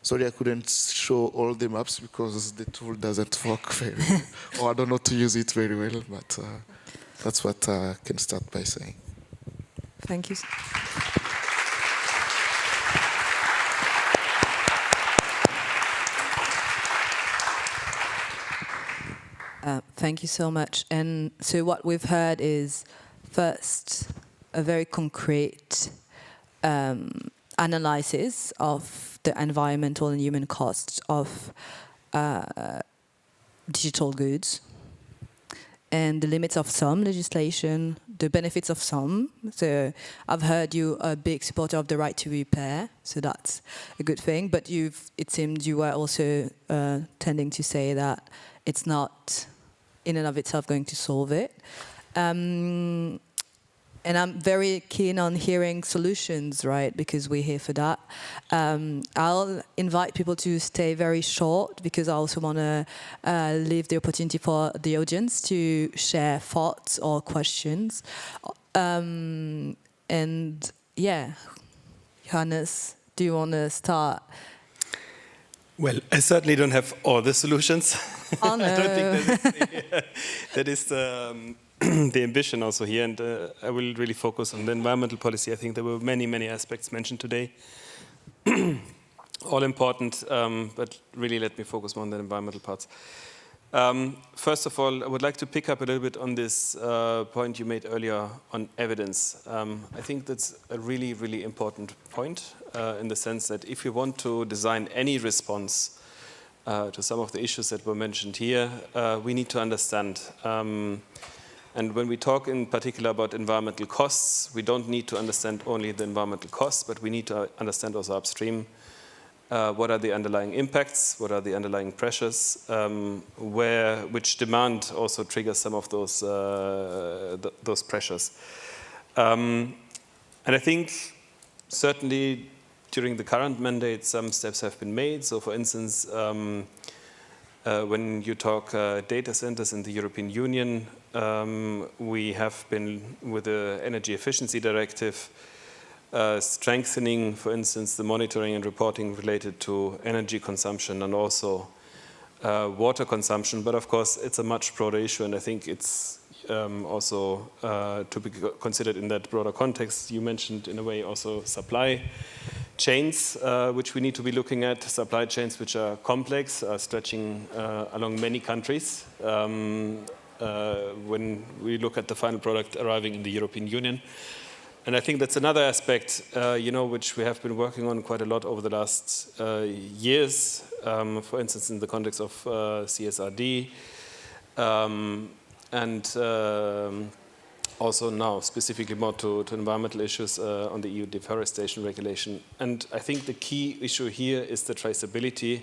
Sorry, I couldn't show all the maps because the tool doesn't work very well, or I don't know to use it very well, but that's what I can start by saying. Thank you. Thank you so much. And so what we've heard is, first, a very concrete analysis of the environmental and human costs of digital goods, and the limits of some legislation, the benefits of some. So I've heard you are a big supporter of the right to repair, so that's a good thing. But it seemed you were also tending to say that it's not in and of itself going to solve it. And I'm very keen on hearing solutions, right? Because we're here for that. I'll invite people to stay very short because I also want to leave the opportunity for the audience to share thoughts or questions. And yeah, Johannes, do you want to start? Well, I certainly don't have all the solutions. Oh, no. I don't think that is the ambition also here, and I will really focus on the environmental policy. I think there were many, many aspects mentioned today, all important, but really let me focus more on the environmental parts. First of all, I would like to pick up a little bit on this point you made earlier on evidence. I think that's a really, really important point in the sense that if you want to design any response to some of the issues that were mentioned here, we need to understand. And when we talk in particular about environmental costs, we don't need to understand only the environmental costs, but we need to understand also upstream what are the underlying impacts, what are the underlying pressures, which demand also triggers some of those pressures. And I think certainly during the current mandate, some steps have been made. So for instance, when you talk data centers in the European Union, we have been, with the Energy Efficiency Directive, strengthening, for instance, the monitoring and reporting related to energy consumption and also water consumption. But of course, it's a much broader issue, and I think it's also to be considered in that broader context. You mentioned, in a way, also supply chains, which we need to be looking at, supply chains which are complex, stretching along many countries. When we look at the final product arriving in the European Union. And I think that's another aspect, which we have been working on quite a lot over the last years, for instance, in the context of CSRD, and also now specifically more to environmental issues on the EU deforestation regulation. And I think the key issue here is the traceability,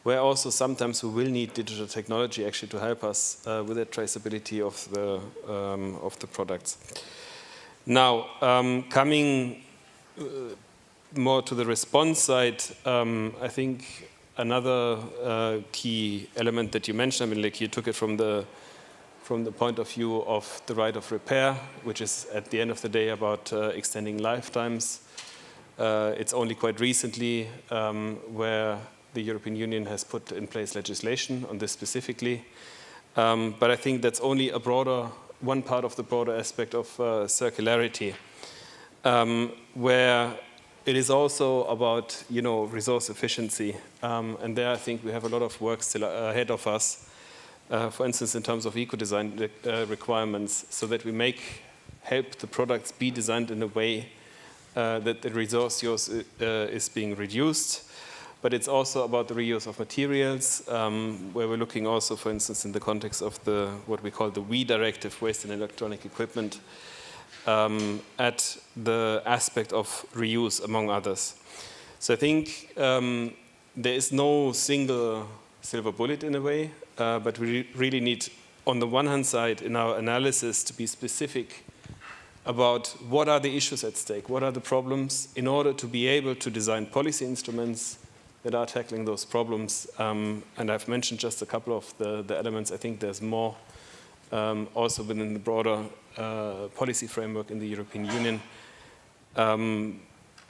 where also sometimes we will need digital technology actually to help us with the traceability of the products. Now, coming more to the response side, I think another key element that you mentioned, I mean, like you took it from the point of view of the right of repair, which is at the end of the day about extending lifetimes. It's only quite recently where the European Union has put in place legislation on this specifically. But I think that's only one part of the broader aspect of circularity, where it is also about resource efficiency. And there I think we have a lot of work still ahead of us, for instance, in terms of eco-design requirements, so that we help the products be designed in a way that the resource use is being reduced. But it's also about the reuse of materials, where we're looking also, for instance, in the context of what we call the WE directive, waste and electronic equipment, at the aspect of reuse, among others. So I think there is no single silver bullet in a way, but we really need, on the one hand side, in our analysis, to be specific about what are the issues at stake, what are the problems, in order to be able to design policy instruments that are tackling those problems. And I've mentioned just a couple of the elements. I think there's more also within the broader policy framework in the European Union.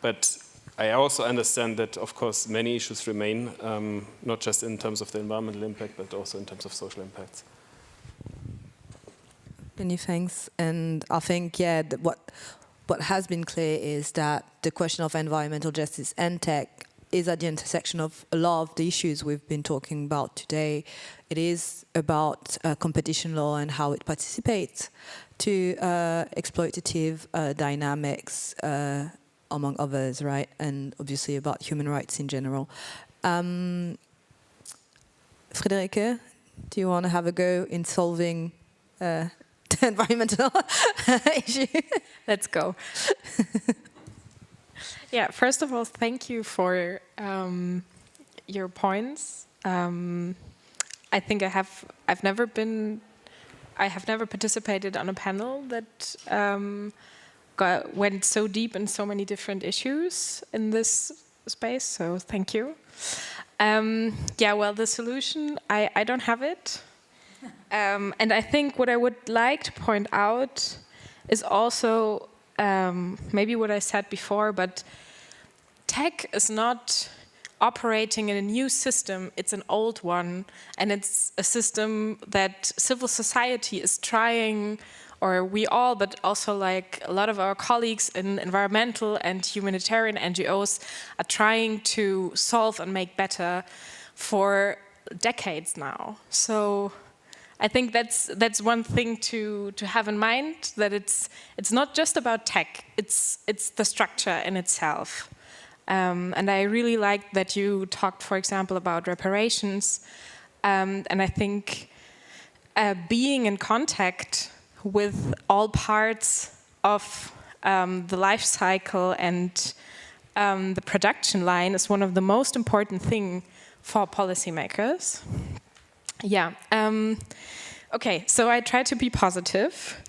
But I also understand that, of course, many issues remain, not just in terms of the environmental impact, but also in terms of social impacts. Many thanks. And I think, yeah, what has been clear is that the question of environmental justice and tech is at the intersection of a lot of the issues we've been talking about today. It is about competition law and how it participates to exploitative dynamics among others, right? And obviously about human rights in general. Friederike, do you want to have a go in solving the environmental issue? Let's go. Yeah, first of all, thank you for your points. I think I have never participated on a panel that went so deep in so many different issues in this space. So thank you. Yeah, well, the solution, I don't have it. And I think what I would like to point out is also maybe what I said before, but tech is not operating in a new system, it's an old one, and it's a system that civil society is trying, or we all, but also like a lot of our colleagues in environmental and humanitarian NGOs are trying to solve and make better for decades now. So I think that's one thing to have in mind, that it's not just about tech, it's the structure in itself. And I really like that you talked, for example, about reparations. And I think being in contact with all parts of the life cycle and the production line is one of the most important things for policymakers. Yeah. Okay, so I try to be positive.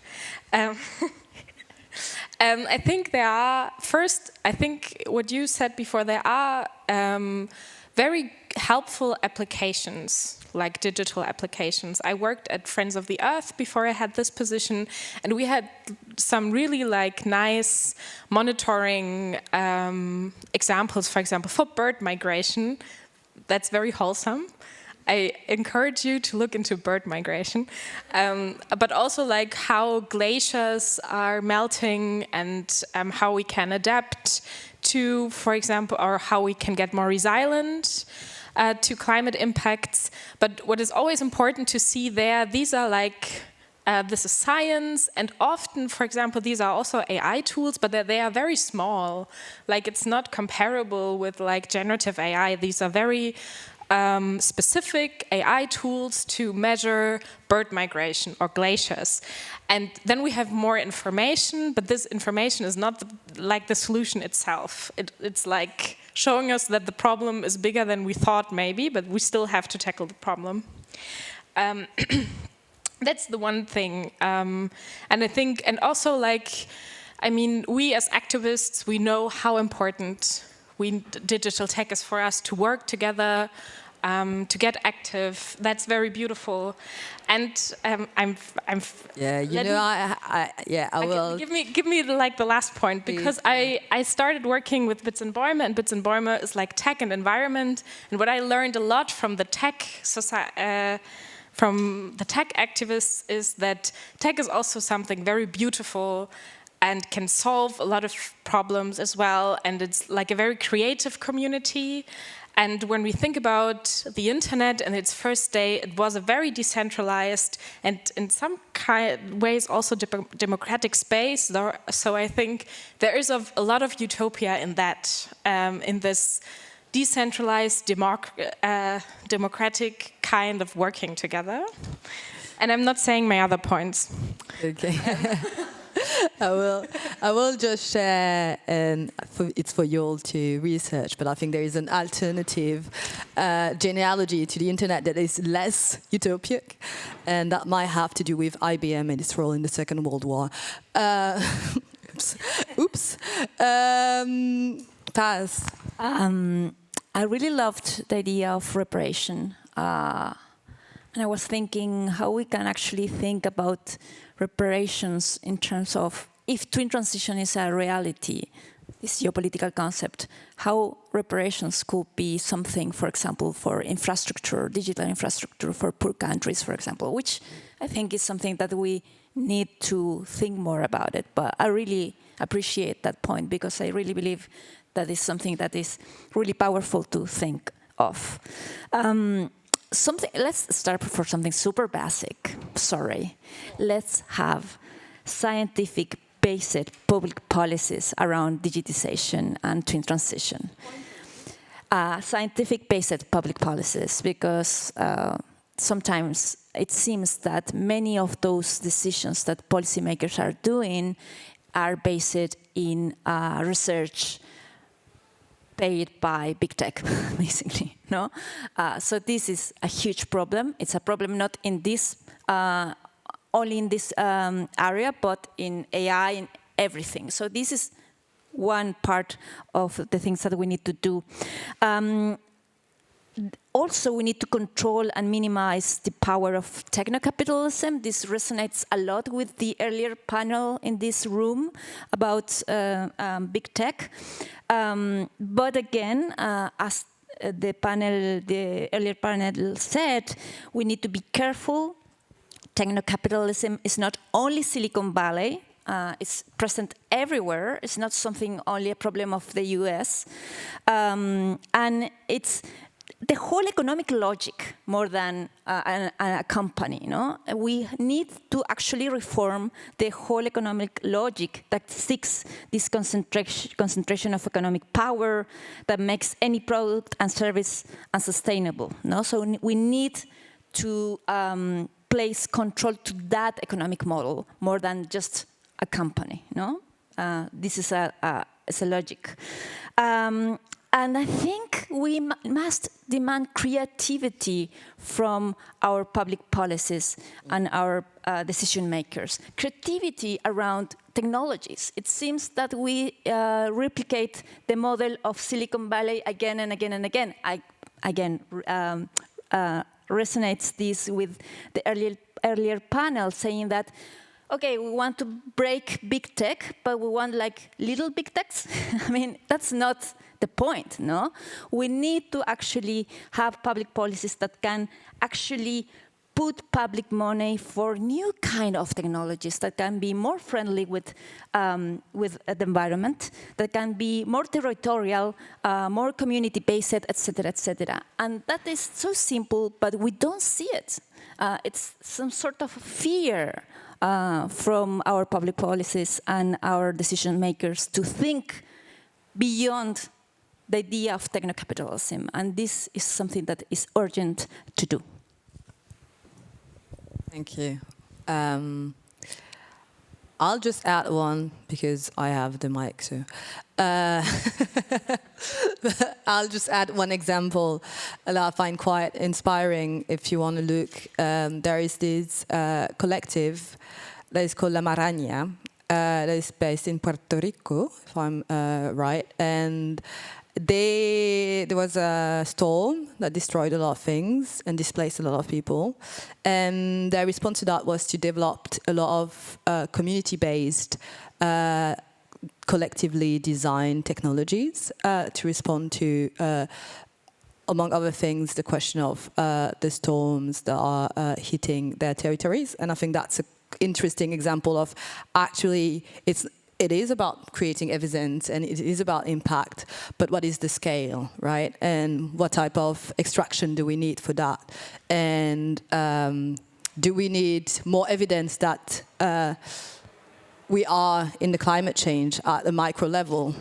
I think there are, first, I think what you said before, there are very helpful applications, like digital applications. I worked at Friends of the Earth before I had this position, and we had some really like nice monitoring examples, for example, for bird migration. That's very wholesome. I encourage you to look into bird migration, but also like how glaciers are melting and how we can adapt to, for example, or how we can get more resilient to climate impacts. But what is always important to see there, these are like, this is science, and often, for example, these are also AI tools, but they are very small. Like it's not comparable with like generative AI. These are very specific AI tools to measure bird migration or glaciers. And then we have more information, but this information is not like the solution itself. It's like showing us that the problem is bigger than we thought maybe, but we still have to tackle the problem. That's the one thing. And I think, and also like, I mean, we as activists, we know how important digital tech is for us to work together, to get active. That's very beautiful, and I'm. Yeah, you know, I will. Give me like the last point, because I started working with Bits and Bäume, and Bits and Bäume is like tech and environment. And what I learned a lot from the tech from the tech activists is that tech is also something very beautiful and can solve a lot of problems as well. And it's like a very creative community. And when we think about the internet and its first day, it was a very decentralized and in some ways also democratic space. So I think there is a lot of utopia in that, in this decentralized, democratic kind of working together. And I'm not saying my other points. Okay. I will just share, and it's for you all to research, but I think there is an alternative genealogy to the internet that is less utopic, and that might have to do with IBM and its role in the Second World War. Oops. Paz. I really loved the idea of reparation. And I was thinking how we can actually think about reparations in terms of, if twin transition is a reality, this geopolitical concept, how reparations could be something, for example, for infrastructure, digital infrastructure for poor countries, for example, which I think is something that we need to think more about it. But I really appreciate that point, because I really believe that is something that is really powerful to think of. Let's start for something super basic. Sorry. Let's have scientific based public policies around digitization and twin transition. Scientific-based public policies, because sometimes it seems that many of those decisions that policymakers are doing are based in research paid by big tech, basically. No, so this is a huge problem. It's a problem not in this only in this area, but in AI and everything. So this is one part of the things that we need to do. Also, we need to control and minimize the power of techno-capitalism. This resonates a lot with the earlier panel in this room about big tech. But again, as the earlier panel said, we need to be careful. Techno-capitalism is not only Silicon Valley. It's present everywhere. It's not something only a problem of the US. And it's the whole economic logic more than a company. You know? We need to actually reform the whole economic logic that seeks this concentration of economic power that makes any product and service unsustainable. No? So we need to place control to that economic model more than just a company. No, this is a logic, and I think we must demand creativity from our public policies and our decision makers. Creativity around technologies. It seems that we replicate the model of Silicon Valley again and again and again. Resonates this with the earlier panel saying that, okay, we want to break big tech, but we want like little big techs. I mean, that's not the point, no? We need to actually have public policies that can actually put public money for new kind of technologies that can be more friendly with the environment, that can be more territorial, more community-based, etc., etc. And that is so simple, but we don't see it. It's some sort of fear from our public policies and our decision makers to think beyond the idea of techno-capitalism. And this is something that is urgent to do. Thank you. I'll just add one because I have the mic. So I'll just add one example that I find quite inspiring. If you want to look, there is this collective that is called La Maraña, that is based in Puerto Rico, if I'm right, and there was a storm that destroyed a lot of things and displaced a lot of people. And their response to that was to develop a lot of community-based, collectively designed technologies to respond to, among other things, the question of the storms that are hitting their territories. And I think that's an interesting example of actually it is about creating evidence and it is about impact, but what is the scale, right? And what type of extraction do we need for that? And do we need more evidence that we are in the climate change at a macro level,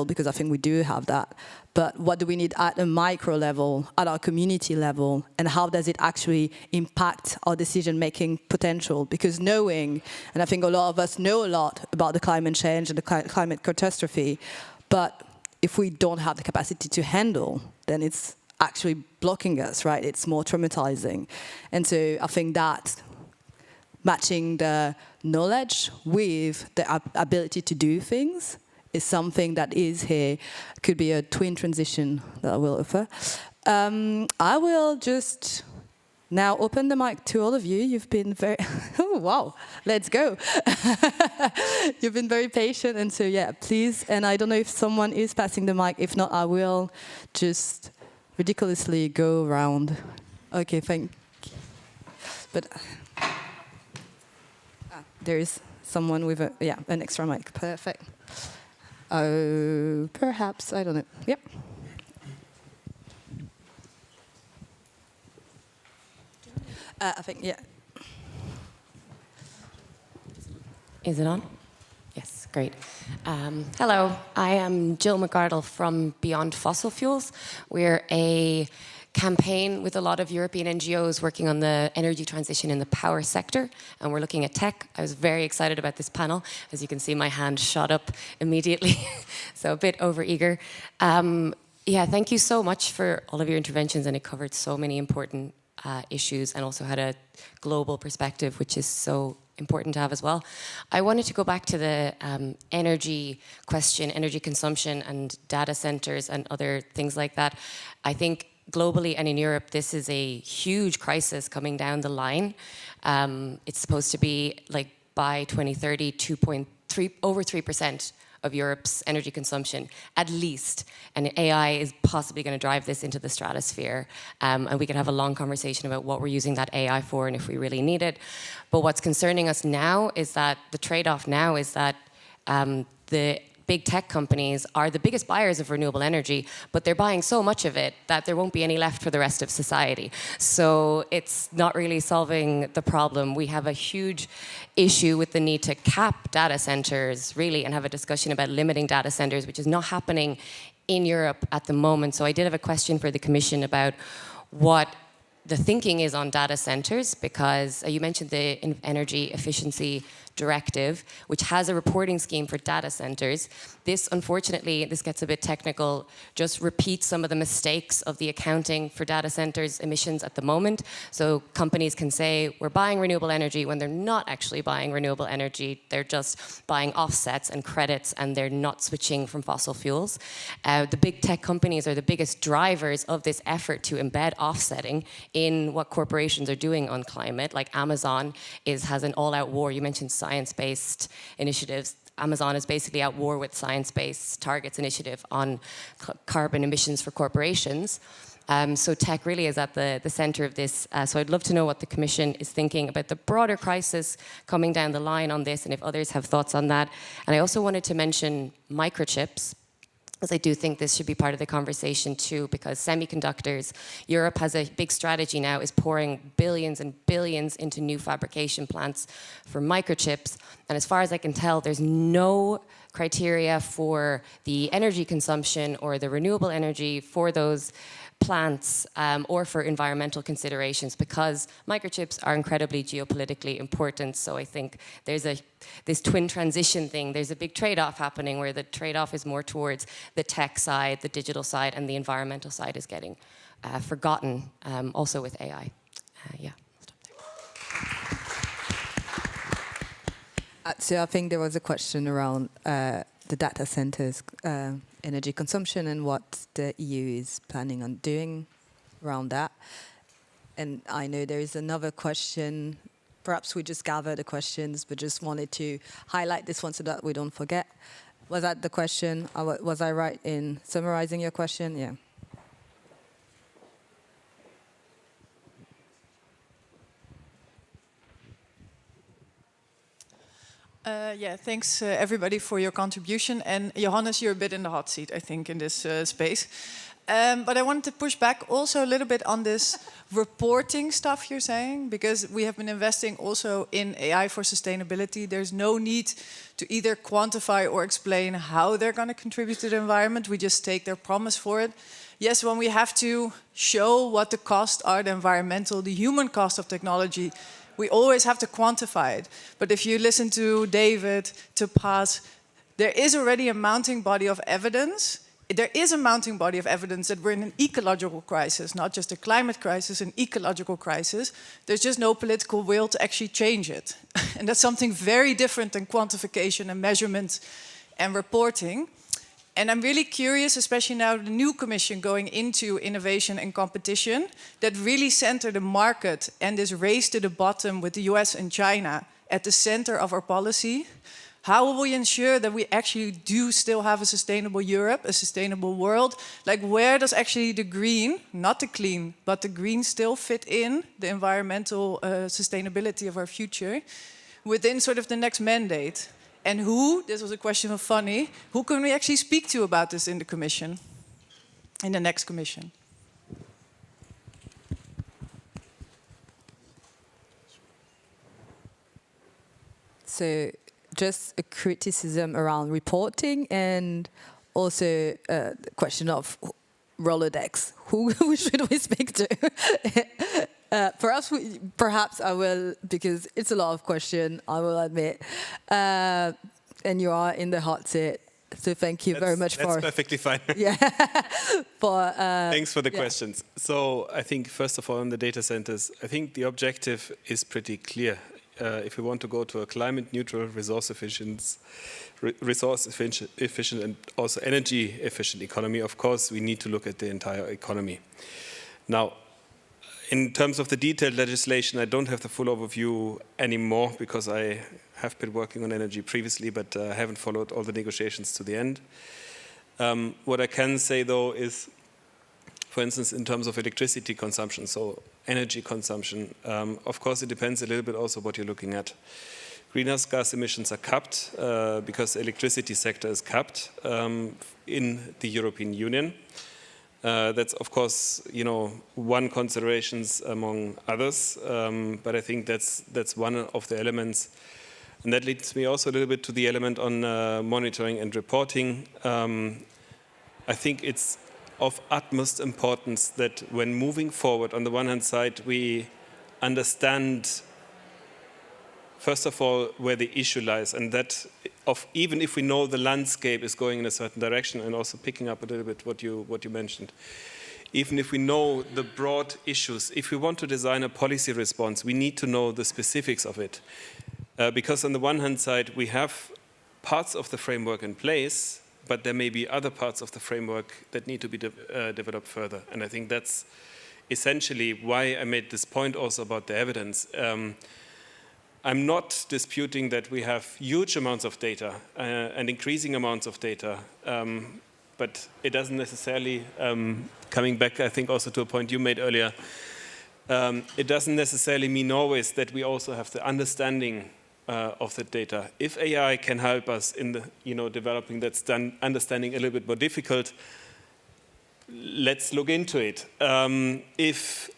because I think we do have that. But what do we need at a micro level, at our community level, and how does it actually impact our decision-making potential? Because knowing, and I think a lot of us know a lot about the climate change and the climate catastrophe, but if we don't have the capacity to handle, then it's actually blocking us, right? It's more traumatizing. And so I think that matching the knowledge with the ability to do things is something that is here, could be a twin transition that I will offer. I will just now open the mic to all of you. You've been very, oh wow, let's go. You've been very patient, and so yeah, please, and I don't know if someone is passing the mic. If not, I will just ridiculously go around. Okay, thank you. But there is someone with an extra mic, perfect. Oh, perhaps, I don't know. Yep. I think, yeah. Is it on? Great. Hello, I am Jill McArdle from Beyond Fossil Fuels. We're a campaign with a lot of European NGOs working on the energy transition in the power sector, and we're looking at tech. I was very excited about this panel. As you can see, my hand shot up immediately, so a bit overeager. Yeah, thank you so much for all of your interventions, and it covered so many important issues and also had a global perspective, which is so important to have as well. I wanted to go back to the energy question, energy consumption and data centers and other things like that. I think globally and in Europe, this is a huge crisis coming down the line. It's supposed to be, like, by 2030, over 3% of Europe's energy consumption, at least. And AI is possibly going to drive this into the stratosphere. And we could have a long conversation about what we're using that AI for and if we really need it. But what's concerning us now is that the trade-off now is that the big tech companies are the biggest buyers of renewable energy, but they're buying so much of it that there won't be any left for the rest of society. So it's not really solving the problem. We have a huge issue with the need to cap data centers, really, and have a discussion about limiting data centers, which is not happening in Europe at the moment. So I did have a question for the Commission about what the thinking is on data centers, because you mentioned the energy efficiency directive, which has a reporting scheme for data centers. This, unfortunately, this gets a bit technical, just repeats some of the mistakes of the accounting for data centers emissions at the moment. So companies can say, we're buying renewable energy when they're not actually buying renewable energy. They're just buying offsets and credits, and they're not switching from fossil fuels. The big tech companies are the biggest drivers of this effort to embed offsetting in what corporations are doing on climate. Like Amazon has an all-out war. You mentioned science-based initiatives. Amazon is basically at war with Science-Based Targets initiative on carbon emissions for corporations. So tech really is at the center of this. So I'd love to know what the Commission is thinking about the broader crisis coming down the line on this, and if others have thoughts on that. And I also wanted to mention microchips, because I do think this should be part of the conversation too, because semiconductors, Europe has a big strategy now, is pouring billions and billions into new fabrication plants for microchips. And as far as I can tell, there's no criteria for the energy consumption or the renewable energy for those plants or for environmental considerations, because microchips are incredibly geopolitically important. So I think there's this twin transition thing. There's a big trade-off happening where the trade-off is more towards the tech side, the digital side, and the environmental side is getting forgotten, also with AI. Yeah, I'll stop there. So I think there was a question around the data centers energy consumption and what the EU is planning on doing around that. And I know there is another question. Perhaps we just gather the questions, but just wanted to highlight this one so that we don't forget. Was that the question? Was I right in summarizing your question? Yeah. Yeah, thanks everybody for your contribution. And Johannes, you're a bit in the hot seat, I think, in this space. But I wanted to push back also a little bit on this reporting stuff you're saying, because we have been investing also in AI for sustainability. There's no need to either quantify or explain how they're going to contribute to the environment. We just take their promise for it. Yes, when we have to show what the costs are, the environmental, the human cost of technology, we always have to quantify it. But if you listen to David, to Paz, there is already a mounting body of evidence. There is a mounting body of evidence that we're in an ecological crisis, not just a climate crisis, an ecological crisis. There's just no political will to actually change it. And that's something very different than quantification and measurement and reporting. And I'm really curious, especially now the new commission going into innovation and competition, that really center the market and this race to the bottom with the US and China at the center of our policy. How will we ensure that we actually do still have a sustainable Europe, a sustainable world? Like, where does actually the green, not the clean, but the green still fit in the environmental sustainability of our future within sort of the next mandate? And who, this was a question of Fanny, who can we actually speak to about this in the commission, in the next commission? So just a criticism around reporting and also the question of Rolodex. Who should we speak to? Perhaps I will, because it's a lot of questions, I will admit. And you are in the hot seat. So thank you very much That's perfectly fine. Yeah. Thanks for the questions. So I think, first of all, on the data centers, I think the objective is pretty clear. If we want to go to a climate-neutral, resource efficient, and also energy-efficient economy, of course, we need to look at the entire economy. Now, in terms of the detailed legislation, I don't have the full overview anymore because I have been working on energy previously, but I haven't followed all the negotiations to the end. What I can say, though, is, for instance, in terms of electricity consumption, so energy consumption, of course, it depends a little bit also what you're looking at. Greenhouse gas emissions are capped because the electricity sector is capped in the European Union. That's, of course, one consideration among others, but I think that's one of the elements. And that leads me also a little bit to the element on monitoring and reporting. I think it's of utmost importance that when moving forward, on the one hand side, we understand, first of all, where the issue lies, and that even if we know the landscape is going in a certain direction, and also picking up a little bit what you mentioned, even if we know the broad issues, if we want to design a policy response, we need to know the specifics of it. Because on the one hand side, we have parts of the framework in place, but there may be other parts of the framework that need to be developed further. And I think that's essentially why I made this point also about the evidence. I'm not disputing that we have huge amounts of data and increasing amounts of data, but it doesn't necessarily, coming back, I think, also to a point you made earlier, it doesn't necessarily mean always that we also have the understanding of the data. If AI can help us in the developing that understanding a little bit more difficult, let's look into it. If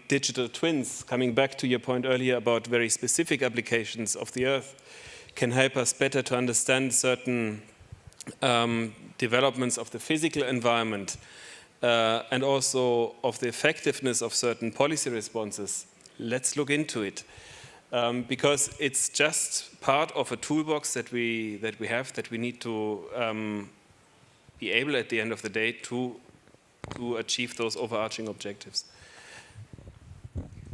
digital twins, coming back to your point earlier about very specific applications of the Earth, can help us better to understand certain developments of the physical environment and also of the effectiveness of certain policy responses, let's look into it. Because it's just part of a toolbox that we have that we need to be able at the end of the day to achieve those overarching objectives.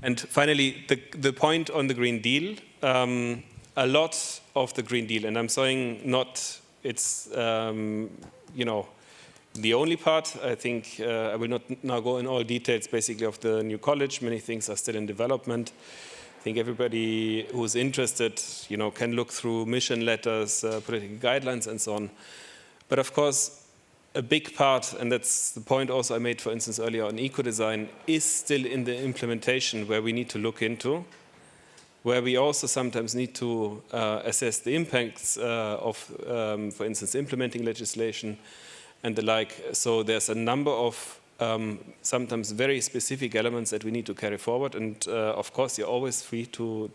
And finally, the point on the Green Deal, a lot of the Green Deal, and I'm saying not it's the only part. I think I will not now go in all details basically of the new college. Many things are still in development. I think everybody who's interested, can look through mission letters, political guidelines, and so on. But of course, a big part, and that's the point also I made, for instance, earlier on eco-design, is still in the implementation where we need to look into, where we also sometimes need to assess the impacts of, for instance, implementing legislation and the like. So there's a number of sometimes very specific elements that we need to carry forward. And of course, you're always free to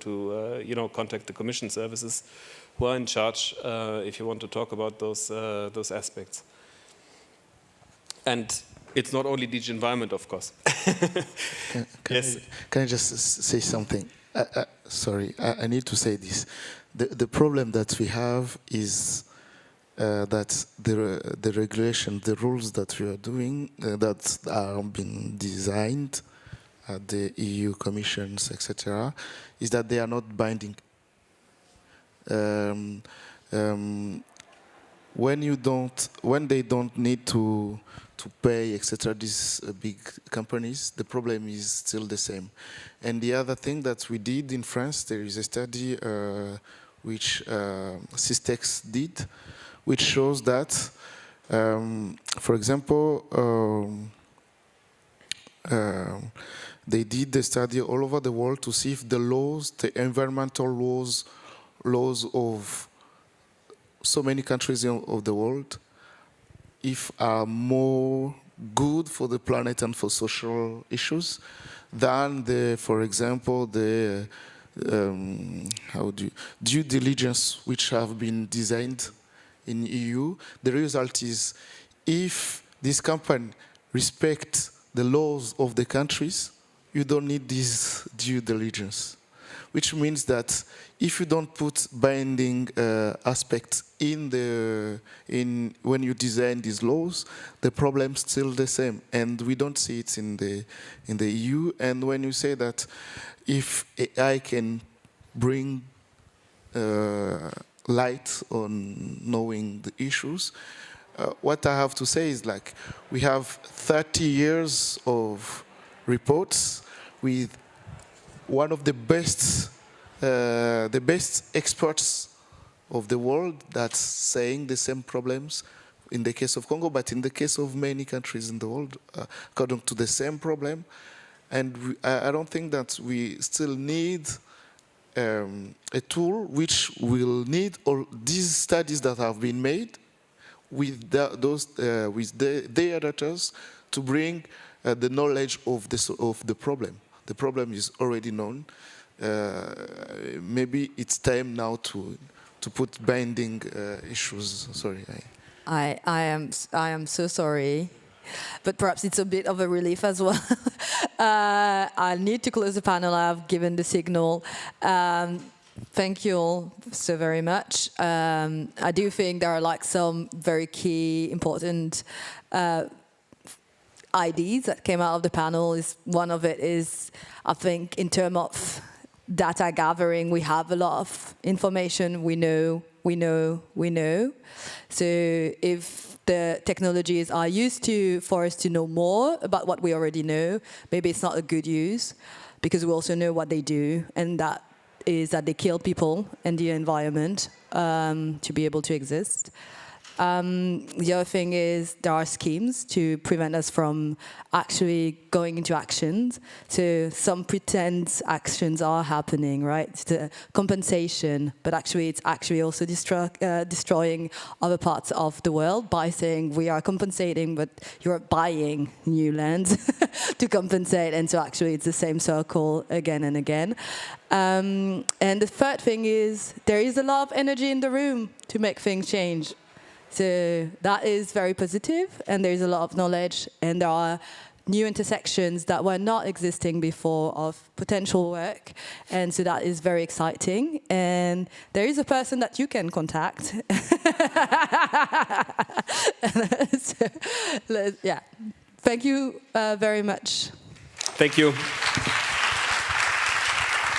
contact the Commission services who are in charge if you want to talk about those aspects. And it's not only DG Environment, of course. Can I just say something? Sorry, I need to say this. The problem that we have is that the regulation, the rules that we are doing, that are being designed at the EU commissions, etc., is that they are not binding. When they don't need to pay, etc., these big companies, the problem is still the same. And the other thing that we did in France, there is a study which Systex did, which shows that, for example, they did the study all over the world to see if the laws, the environmental laws of so many countries of the world, if are more good for the planet and for social issues than for example, the due diligence which have been designed in EU. The result is, if this company respects the laws of the countries, you don't need this due diligence. Which means that if you don't put binding aspects when you design these laws, the problem's still the same, and we don't see it in the EU. And when you say that if AI can bring light on knowing the issues, what I have to say is, like, we have 30 years of reports with one of the best experts of the world that's saying the same problems in the case of Congo, but in the case of many countries in the world, according to the same problem. And I don't think that we still need a tool which will need all these studies that have been made with their editors to bring the knowledge of the problem. The problem is already known. Maybe it's time now to put binding issues. Sorry. I am so sorry, but perhaps it's a bit of a relief as well. I need to close the panel. I've given the signal. Thank you all so very much. I do think there are some very key, important ideas that came out of the panel. One of it is, I think, in terms of data gathering, we have a lot of information. We know. So if the technologies are used for us to know more about what we already know, maybe it's not a good use, because we also know what they do, and that is that they kill people and the environment to be able to exist. The other thing is there are schemes to prevent us from actually going into actions. So some pretend actions are happening, right? It's the compensation, but actually it's actually also destroying other parts of the world by saying we are compensating, but you're buying new land to compensate. And so actually it's the same circle again and again. And the third thing is there is a lot of energy in the room to make things change. So that is very positive, and there's a lot of knowledge, and there are new intersections that were not existing before of potential work, and so that is very exciting. And there is a person that you can contact. So, yeah, thank you very much. Thank you.